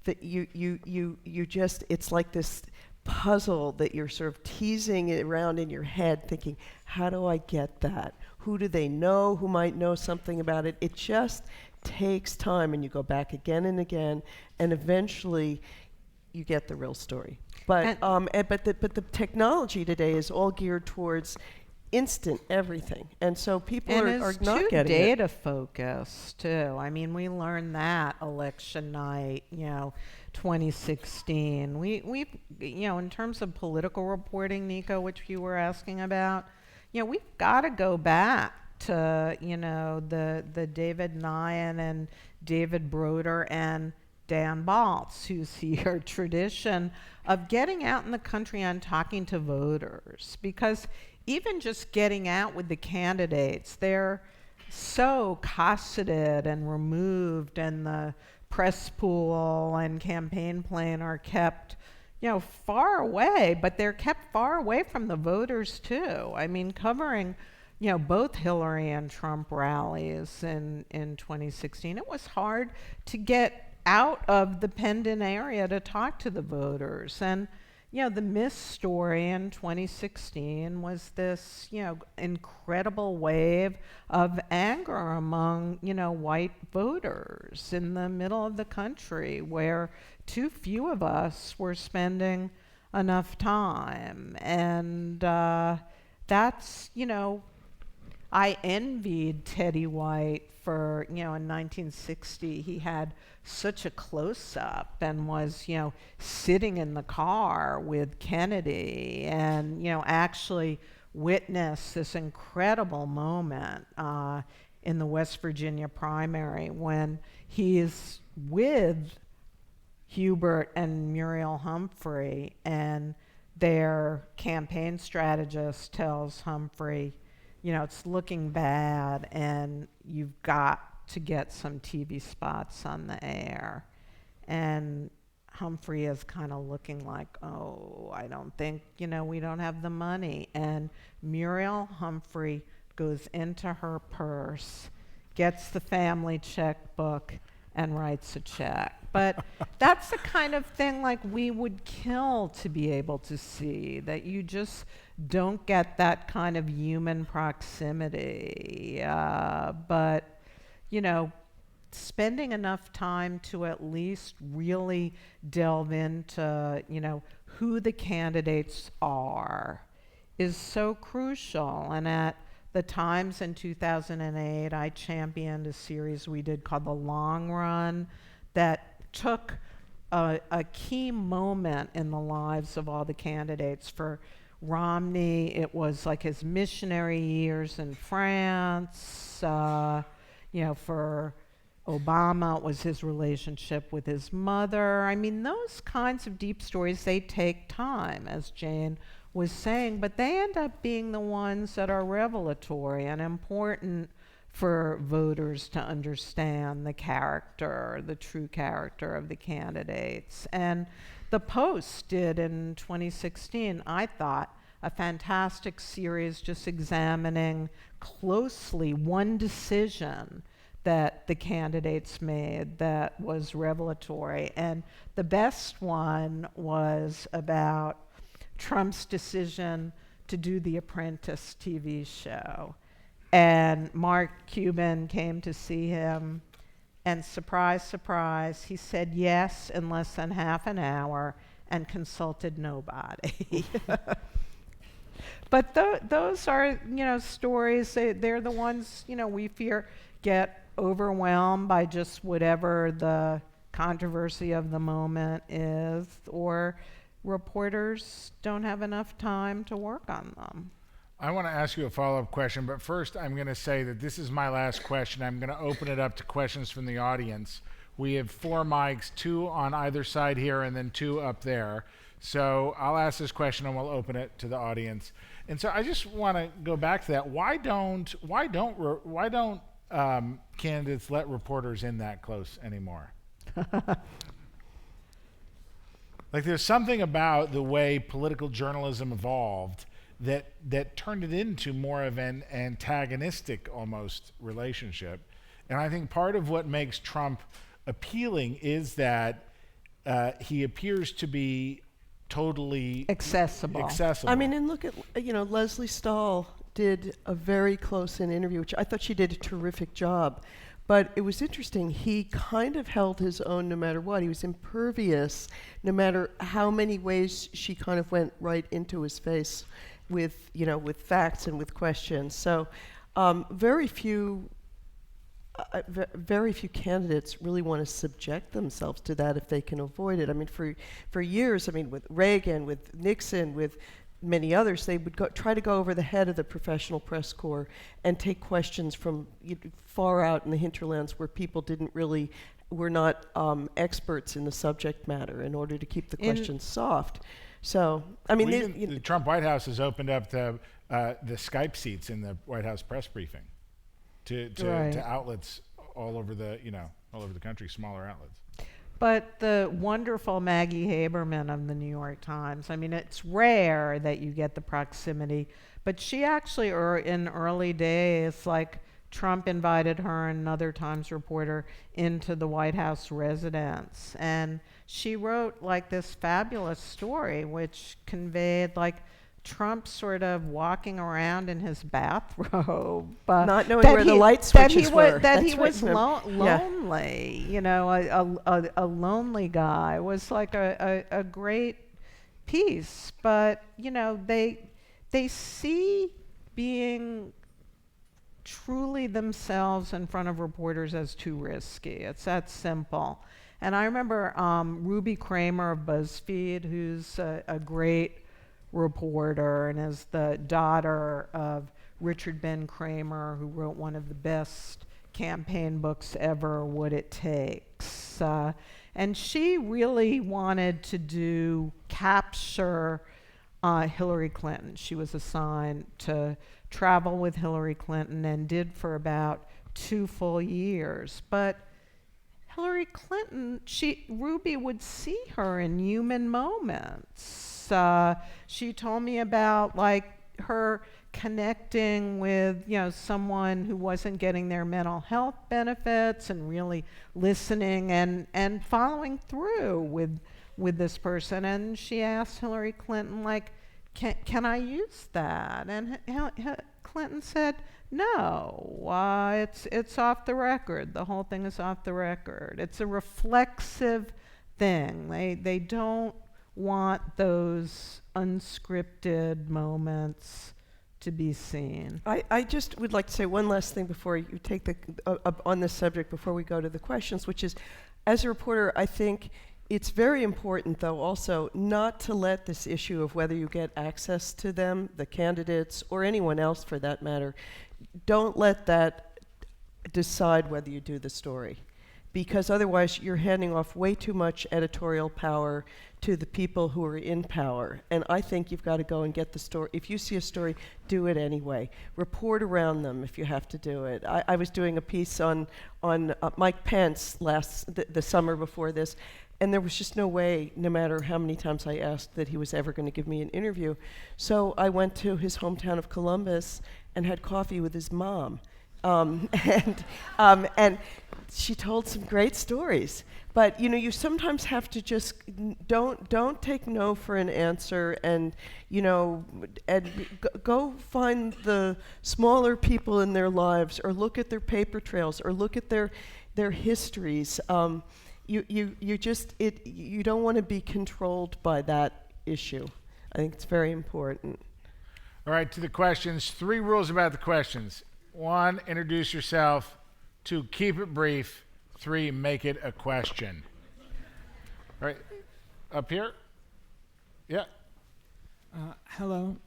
That you just, it's like this puzzle that you're sort of teasing it around in your head, thinking, how do I get that? Who do they know who might know something about it? It just takes time, and you go back again and again, and eventually you get the real story. But but the technology today is all geared towards instant everything, and so people are not getting it. Data focused too. I mean, we learned that election night, 2016. We in terms of political reporting, Nico, which you were asking about, we've got to go back to the David Nyhan and David Broder and Dan Baltz, who's here, tradition of getting out in the country and talking to voters. Because even just getting out with the candidates, they're so cosseted and removed, and the press pool and campaign plan are kept, far away, but they're kept far away from the voters too. I mean, covering both Hillary and Trump rallies in 2016, it was hard to get out of the Pendon area to talk to the voters. And the Miss story in 2016 was this incredible wave of anger among white voters in the middle of the country, where too few of us were spending enough time. And that's I envied Teddy White for, in 1960, he had such a close-up and was, sitting in the car with Kennedy and, actually witnessed this incredible moment in the West Virginia primary when he's with Hubert and Muriel Humphrey, and their campaign strategist tells Humphrey, it's looking bad and you've got to get some TV spots on the air. And Humphrey is kind of looking like, oh, I don't think, we don't have the money. And Muriel Humphrey goes into her purse, gets the family checkbook, and writes a check. But that's the kind of thing like we would kill to be able to see, that you just don't get that kind of human proximity. But, spending enough time to at least really delve into, who the candidates are is so crucial. And at the Times in 2008, I championed a series we did called The Long Run that took a key moment in the lives of all the candidates. For Romney, it was like his missionary years in France. For Obama, it was his relationship with his mother. I mean, those kinds of deep stories, they take time, as Jane was saying, but they end up being the ones that are revelatory and important for voters to understand the character, the true character of the candidates. And the Post did in 2016, I thought, a fantastic series just examining closely one decision that the candidates made that was revelatory. And the best one was about Trump's decision to do the Apprentice TV show. And Mark Cuban came to see him, and surprise, surprise, he said yes in less than half an hour and consulted nobody. But those are, stories, they're the ones, we fear get overwhelmed by just whatever the controversy of the moment is, or reporters don't have enough time to work on them. I want to ask you a follow-up question, but first I'm going to say that this is my last question. I'm going to open it up to questions from the audience. We have 4 mics, 2 on either side here and then 2 up there. So I'll ask this question and we'll open it to the audience. And so I just want to go back to that. Why don't candidates let reporters in that close anymore? Like, there's something about the way political journalism evolved that turned it into more of an antagonistic almost relationship. And I think part of what makes Trump appealing is that he appears to be totally accessible. I mean, and look at, Leslie Stahl did a very close-in interview, which I thought she did a terrific job. But it was interesting. He kind of held his own no matter what. He was impervious no matter how many ways she kind of went right into his face with, with facts and with questions. So very few candidates really want to subject themselves to that if they can avoid it. I mean, for years, with Reagan, with Nixon, with many others, they would try to go over the head of the professional press corps and take questions from far out in the hinterlands where people were not experts in the subject matter in order to keep the questions soft. So, the Trump White House has opened up the Skype seats in the White House press briefing to outlets all over the country, smaller outlets. But the wonderful Maggie Haberman of the New York Times, it's rare that you get the proximity, but she actually, in early days, like Trump invited her and another Times reporter into the White House residence, and she wrote like this fabulous story which conveyed like Trump sort of walking around in his bathrobe, not knowing where the light switches were. That he was lonely, a lonely guy was like a great piece. But they see being truly themselves in front of reporters as too risky. It's that simple. And I remember Ruby Kramer of BuzzFeed, who's a great reporter and is the daughter of Richard Ben Kramer, who wrote one of the best campaign books ever, What It Takes. And she really wanted to capture Hillary Clinton. She was assigned to travel with Hillary Clinton and did for about 2 full years. But Hillary Clinton, Ruby would see her in human moments. She told me about like her connecting with someone who wasn't getting their mental health benefits and really listening and following through with this person. And she asked Hillary Clinton, like, can I use that? And Clinton said, no, it's off the record. The whole thing is off the record. It's a reflexive thing. They don't want those unscripted moments to be seen. I just would like to say one last thing before you take on this subject before we go to the questions, which is, as a reporter, I think it's very important, though, also not to let this issue of whether you get access to them, the candidates, or anyone else for that matter, don't let that decide whether you do the story. Because otherwise you're handing off way too much editorial power to the people who are in power. And I think you've got to go and get the story. If you see a story, do it anyway. Report around them if you have to do it. I was doing a piece on Mike Pence the summer before this, and there was just no way, no matter how many times I asked, that he was ever going to give me an interview. So I went to his hometown of Columbus and had coffee with his mom. And she told some great stories. But you sometimes have to just don't take no for an answer, and go find the smaller people in their lives, or look at their paper trails, or look at their histories. You don't want to be controlled by that issue. I think it's very important. All right, to the questions. 3 rules about the questions. 1, introduce yourself. 2, keep it brief. 3, make it a question. All right, up here. Yeah. Hello.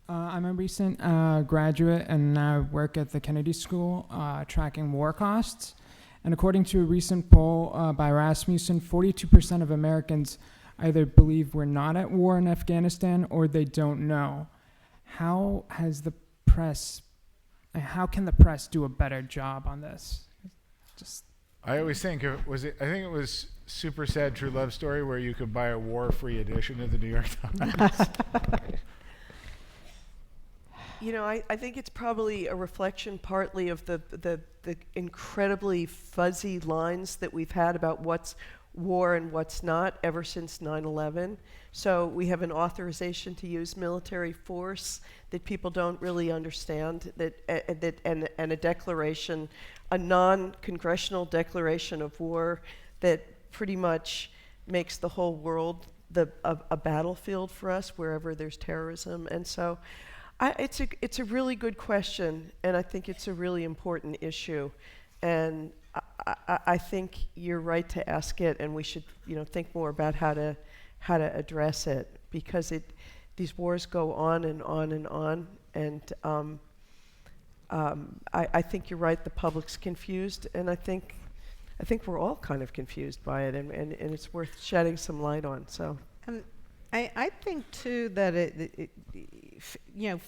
I'm a recent graduate and I work at the Kennedy School tracking war costs. And according to a recent poll by Rasmussen, 42% of Americans either believe we're not at war in Afghanistan or they don't know. How can the press do a better job on this? I always think I think it was Super Sad True Love Story where you could buy a war-free edition of the New York Times. You know, I think it's probably a reflection partly of the incredibly fuzzy lines that we've had about what's war and what's not ever since 9/11. So we have an authorization to use military force that people don't really understand, and a declaration, a non-congressional declaration of war that pretty much makes the whole world a battlefield for us wherever there's terrorism. And so it's a really good question, and I think it's a really important issue. And I think you're right to ask it, and we should, think more about how to address it, because these wars go on and on and on. And I think you're right. The public's confused, and I think we're all kind of confused by it, and it's worth shedding some light on. So. I think too that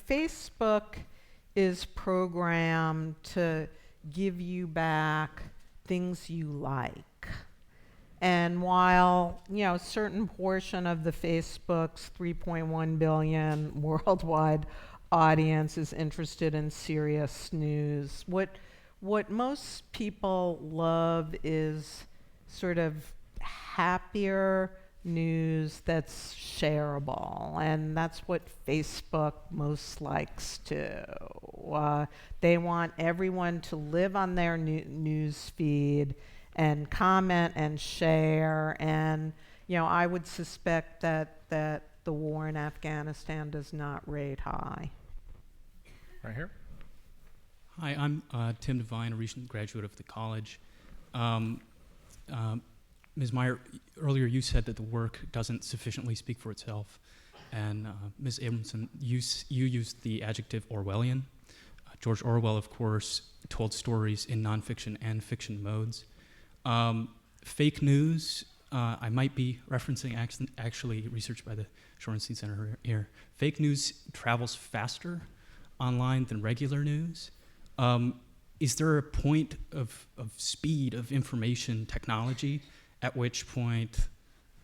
Facebook is programmed to give you back things you like. And while, a certain portion of the Facebook's 3.1 billion worldwide audience is interested in serious news, what most people love is sort of happier news that's shareable, and that's what Facebook most likes to. They want everyone to live on their news feed and comment and share, and I would suspect that the war in Afghanistan does not rate high. Right here. Hi, I'm Tim Devine, a recent graduate of the college. Ms. Meyer, earlier you said that the work doesn't sufficiently speak for itself, and Ms. Abramson, you used the adjective Orwellian. George Orwell, of course, told stories in nonfiction and fiction modes. Fake news, I might be referencing actually research by the Shorenstein Center here. Fake news travels faster online than regular news. Is there a point of speed of information technology at which point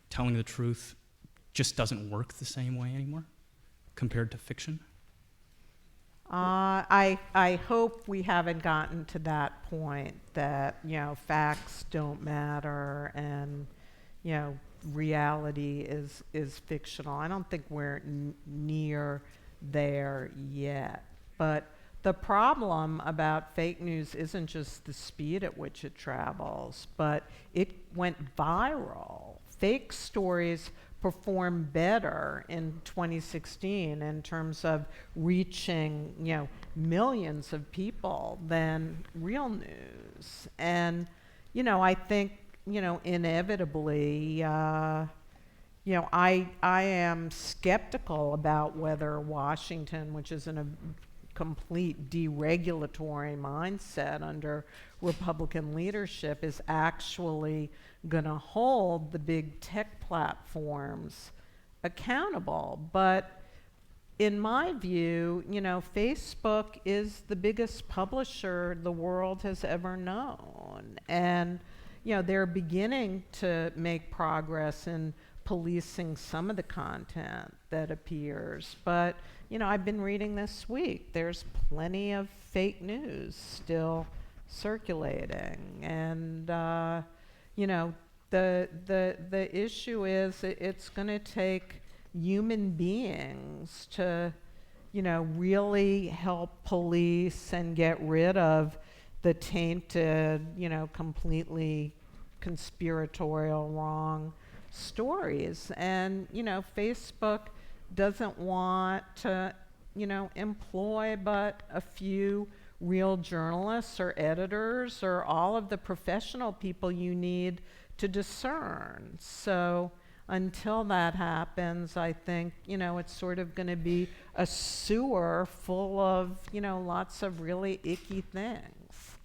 telling the truth just doesn't work the same way anymore compared to fiction? I hope we haven't gotten to that point that, facts don't matter and, reality is fictional. I don't think we're near there yet. But the problem about fake news isn't just the speed at which it travels, but it went viral. Fake stories perform better in 2016 in terms of reaching, millions of people than real news. And, I think, inevitably, I am skeptical about whether Washington, which is in a complete deregulatory mindset under Republican leadership, is actually going to hold the big tech platforms accountable. But in my view, Facebook is the biggest publisher the world has ever known. And, they're beginning to make progress in policing some of the content that appears. But, I've been reading this week, there's plenty of fake news still circulating. And, the issue is it's going to take human beings to, really help police and get rid of the tainted, completely conspiratorial wrong stories. And, Facebook doesn't want to, employ but a few real journalists or editors or all of the professional people you need to discern. So until that happens, I think, it's sort of going to be a sewer full of, lots of really icky things.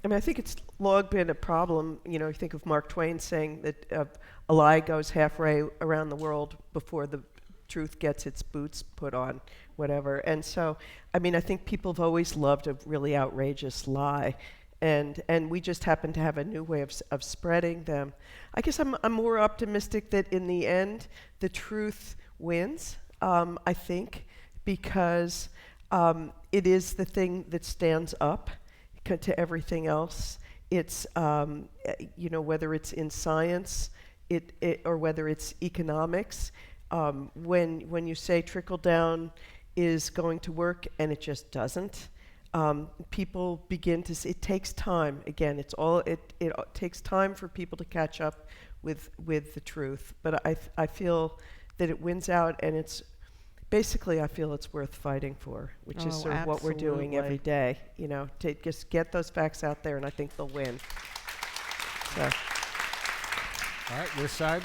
I mean, I think it's long been a problem. You think of Mark Twain saying that a lie goes halfway around the world before the truth gets its boots put on, whatever. And so, I mean, I think people have always loved a really outrageous lie. And we just happen to have a new way of spreading them. I guess I'm more optimistic that in the end, the truth wins, I think, because it is the thing that stands up to everything else. It's, whether it's in science or whether it's economics, when you say trickle down is going to work and it just doesn't, people begin to see. It takes time. Again, it takes time for people to catch up with the truth. But I feel that it wins out, and it's basically, I feel it's worth fighting for, which is sort of what we're doing every day. To just get those facts out there, and I think they'll win. So. All right, this side.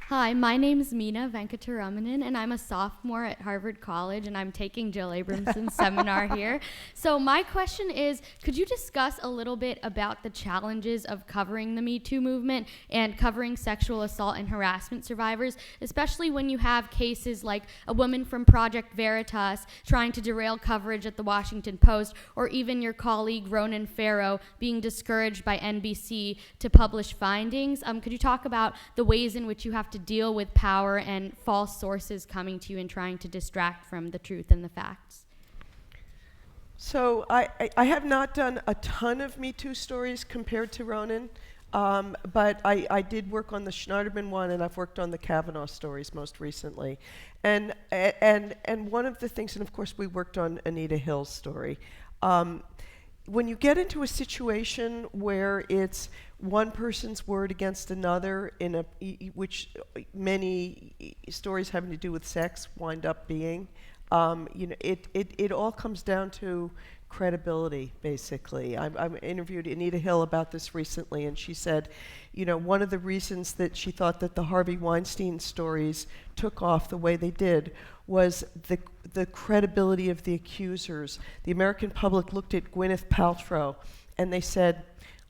Hi, my name is Meena Venkataramanan, and I'm a sophomore at Harvard College, and I'm taking Jill Abramson's seminar here. So my question is, could you discuss a little bit about the challenges of covering the Me Too movement and covering sexual assault and harassment survivors, especially when you have cases like a woman from Project Veritas trying to derail coverage at the Washington Post, or even your colleague Ronan Farrow being discouraged by NBC to publish findings? Could you talk about the ways in which you have to deal with power and false sources coming to you and trying to distract from the truth and the facts? So I have not done a ton of Me Too stories compared to Ronan, but I did work on the Schneiderman one, and I've worked on the Kavanaugh stories most recently. And one of the things, and of course we worked on Anita Hill's story. When you get into a situation where it's one person's word against another, which many stories having to do with sex wind up being, it all comes down to credibility, basically. I interviewed Anita Hill about this recently, and she said, one of the reasons that she thought that the Harvey Weinstein stories took off the way they did was the credibility of the accusers. The American public looked at Gwyneth Paltrow, and they said,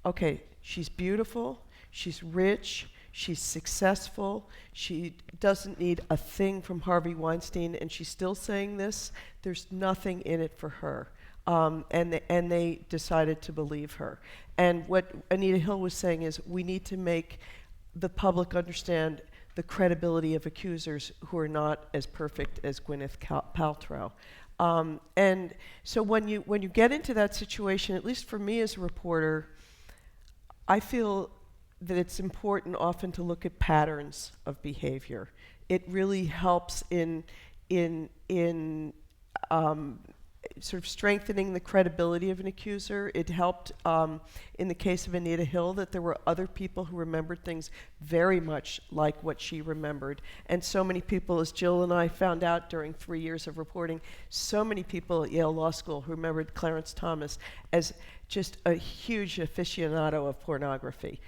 okay, she's beautiful, she's rich, she's successful, she doesn't need a thing from Harvey Weinstein, and she's still saying this. There's nothing in it for her. And they decided to believe her. And what Anita Hill was saying is, we need to make the public understand the credibility of accusers who are not as perfect as Gwyneth Paltrow. And so when you get into that situation, at least for me as a reporter, I feel that it's important often to look at patterns of behavior. It really helps in sort of strengthening the credibility of an accuser. It helped in the case of Anita Hill that there were other people who remembered things very much like what she remembered. And so many people, as Jill and I found out during 3 years of reporting, so many people at Yale Law School who remembered Clarence Thomas as just a huge aficionado of pornography.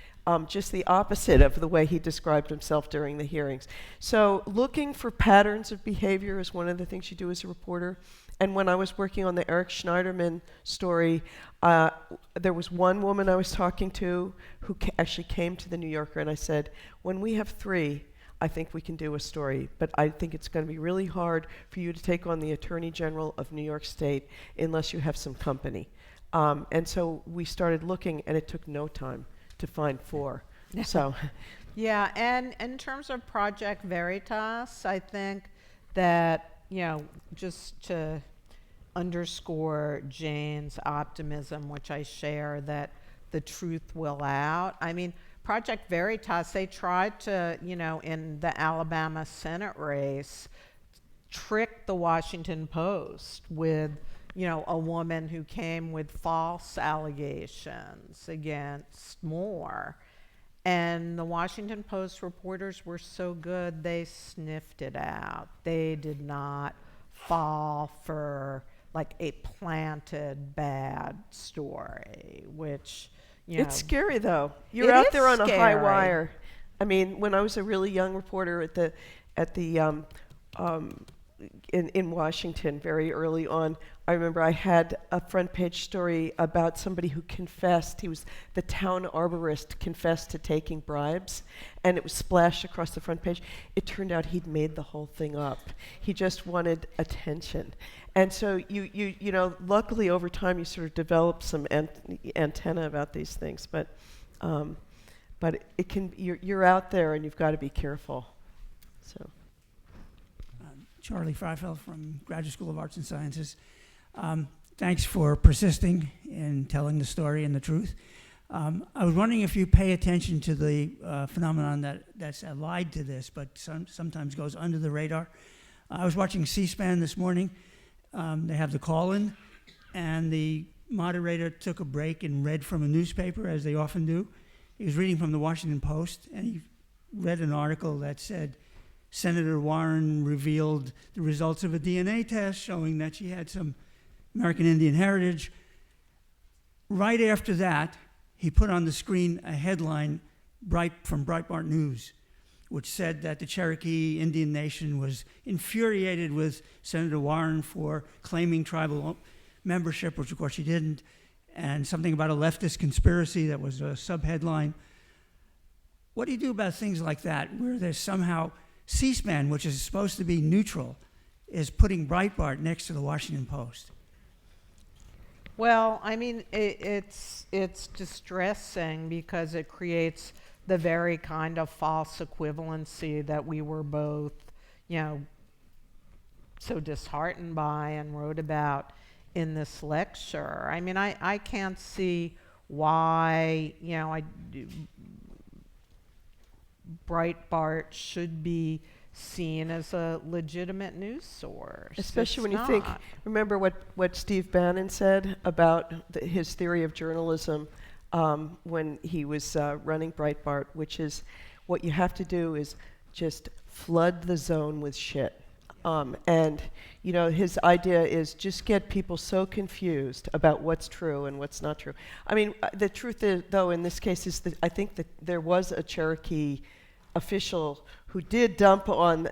Just the opposite of the way he described himself during the hearings. So looking for patterns of behavior is one of the things you do as a reporter. And when I was working on the Eric Schneiderman story, there was one woman I was talking to who actually came to the New Yorker, and I said, when we have 3, I think we can do a story, but I think it's going to be really hard for you to take on the Attorney General of New York State unless you have some company. And so we started looking, and it took no time to find 4. So, yeah, and in terms of Project Veritas, I think that, just to underscore Jane's optimism, which I share, that the truth will out. I mean, Project Veritas, they tried to, in the Alabama Senate race, trick the Washington Post with, a woman who came with false allegations against Moore. And the Washington Post reporters were so good, they sniffed it out. They did not fall for like a planted bad story, which, It's scary though. You're It out is there on a high scary. wire. I mean, when I was a really young reporter at the in Washington very early on, I remember I had a front page story about somebody who confessed. He was the town arborist, confessed to taking bribes, and it was splashed across the front page. It turned out he'd made the whole thing up. He just wanted attention. And so you know, luckily over time you sort of develop some antenna about these things, but it can, you're out there and you've got to be careful. So. Charlie Freifeld from Graduate School of Arts and Sciences. Thanks for persisting in telling the story and the truth. I was wondering if you pay attention to the phenomenon that's allied to this, but sometimes goes under the radar. I was watching C-SPAN this morning. They have the call-in, and the moderator took a break and read from a newspaper, as they often do. He was reading from the Washington Post, and he read an article that said, Senator Warren revealed the results of a DNA test showing that she had some American Indian heritage. Right after that, he put on the screen a headline from Breitbart News, which said that the Cherokee Indian Nation was infuriated with Senator Warren for claiming tribal membership, which of course she didn't, and something about a leftist conspiracy that was a sub-headline. What do you do about things like that, where there's somehow C-SPAN, which is supposed to be neutral, is putting Breitbart next to the Washington Post? Well, I mean, it's distressing because it creates the very kind of false equivalency that we were both, so disheartened by and wrote about in this lecture. I mean, I can't see why, Breitbart should be seen as a legitimate news source. Especially when you It's think, not. remember what Steve Bannon said about his theory of journalism when he was running Breitbart, which is what you have to do is just flood the zone with shit. And his idea is just get people so confused about what's true and what's not true. I mean, the truth is, though, in this case, is that I think that there was a Cherokee official who did dump on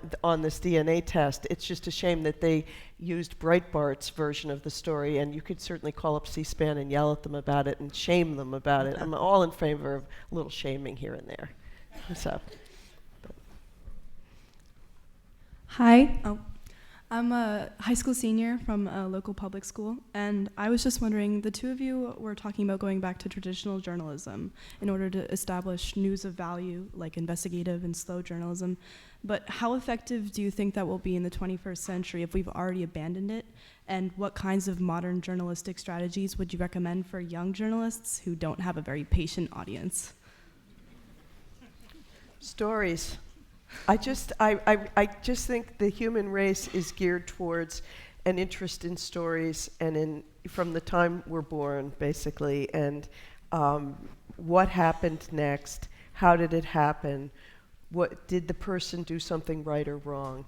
this DNA test. It's just a shame that they used Breitbart's version of the story, and you could certainly call up C-SPAN and yell at them about it and shame them about it. I'm all in favor of a little shaming here and there. So. Hi. I'm a high school senior from a local public school, and I was just wondering, the two of you were talking about going back to traditional journalism in order to establish news of value, like investigative and slow journalism, but how effective do you think that will be in the 21st century if we've already abandoned it? And what kinds of modern journalistic strategies would you recommend for young journalists who don't have a very patient audience? Stories. I just think the human race is geared towards an interest in stories and from the time we're born, basically, and what happened next, how did it happen, what did the person do something right or wrong.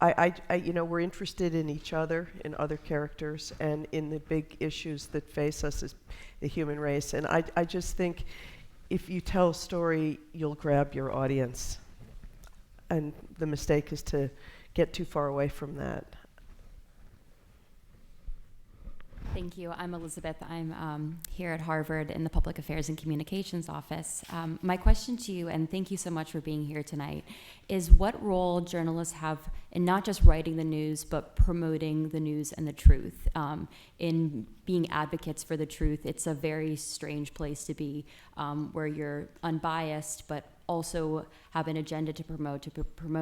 We're interested in each other, in other characters, and in the big issues that face us as the human race. And I just think if you tell a story, you'll grab your audience. And the mistake is to get too far away from that. Thank you. I'm Elizabeth. I'm here at Harvard in the Public Affairs and Communications Office. My question to you, and thank you so much for being here tonight, is what role journalists have in not just writing the news, but promoting the news and the truth, in being advocates for the truth. It's a very strange place to be, where you're unbiased, but also have an agenda to promote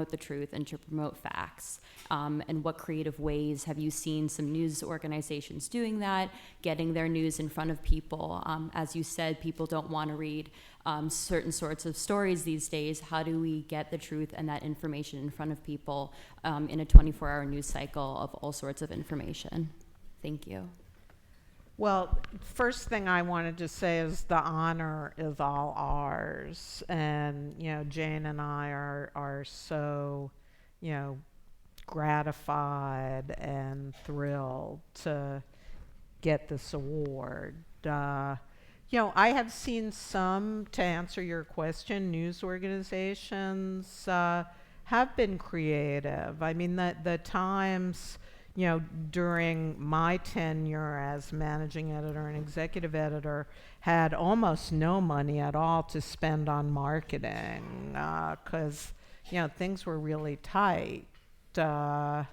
the truth and to promote facts. And what creative ways have you seen some news organizations doing that, getting their news in front of people? As you said, people don't want to read certain sorts of stories these days. How do we get the truth and that information in front of people in a 24-hour news cycle of all sorts of information? Thank you. Well, first thing I wanted to say is the honor is all ours. And, Jane and I are so, gratified and thrilled to get this award. I have seen some, to answer your question, news organizations have been creative. I mean, the Times, during my tenure as managing editor and executive editor, had almost no money at all to spend on marketing because, things were really tight. And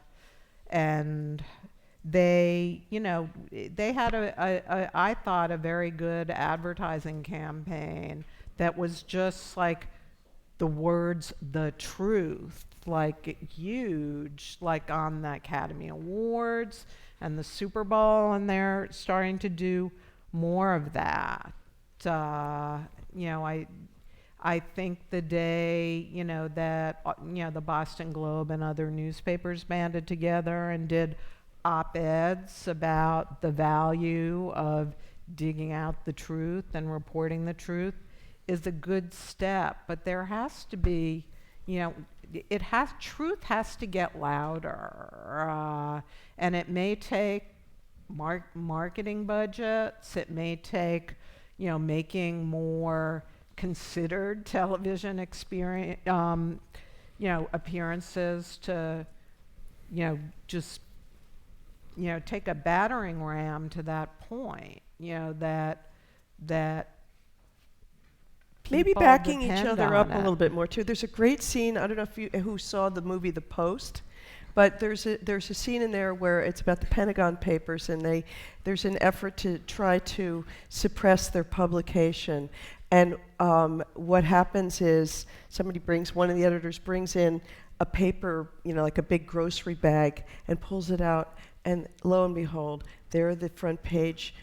they had I thought, a very good advertising campaign that was just like the words "the truth," like huge, like on the Academy Awards and the Super Bowl, and they're starting to do more of that. I think the day, that, the Boston Globe and other newspapers banded together and did op-eds about the value of digging out the truth and reporting the truth is a good step. But there has to be, truth has to get louder. And it may take marketing budgets. It may take, making more considered television experience, appearances to, just, take a battering ram to that point, that maybe people backing each depend other on up a it. little bit more too. There's a great scene. I don't know who saw the movie The Post, but there's a scene in there where it's about the Pentagon Papers, and there's an effort to try to suppress their publication. And what happens is one of the editors brings in a paper, like a big grocery bag, and pulls it out, and lo and behold, there are the front page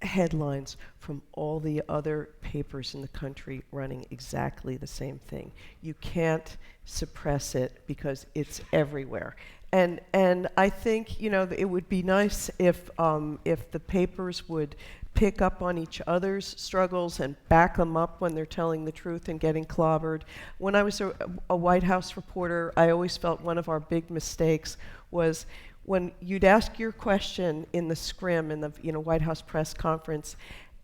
headlines from all the other papers in the country running exactly the same thing. You can't suppress it because it's everywhere. And I think, it would be nice if the papers would pick up on each other's struggles and back them up when they're telling the truth and getting clobbered. When I was a White House reporter, I always felt one of our big mistakes was when you'd ask your question in the scrim, in the White House press conference,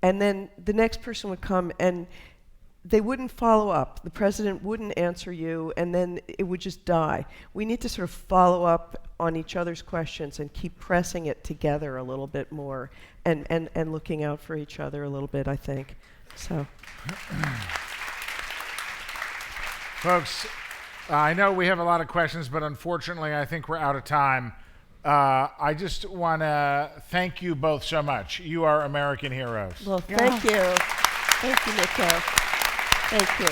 and then the next person would come and they wouldn't follow up. The president wouldn't answer you, and then it would just die. We need to sort of follow up on each other's questions and keep pressing it together a little bit more, and looking out for each other a little bit, I think. So, folks, I know we have a lot of questions, but unfortunately, I think we're out of time. I just want to thank you both so much. You are American heroes. well, thank you. Thank you, Nico. Thank you.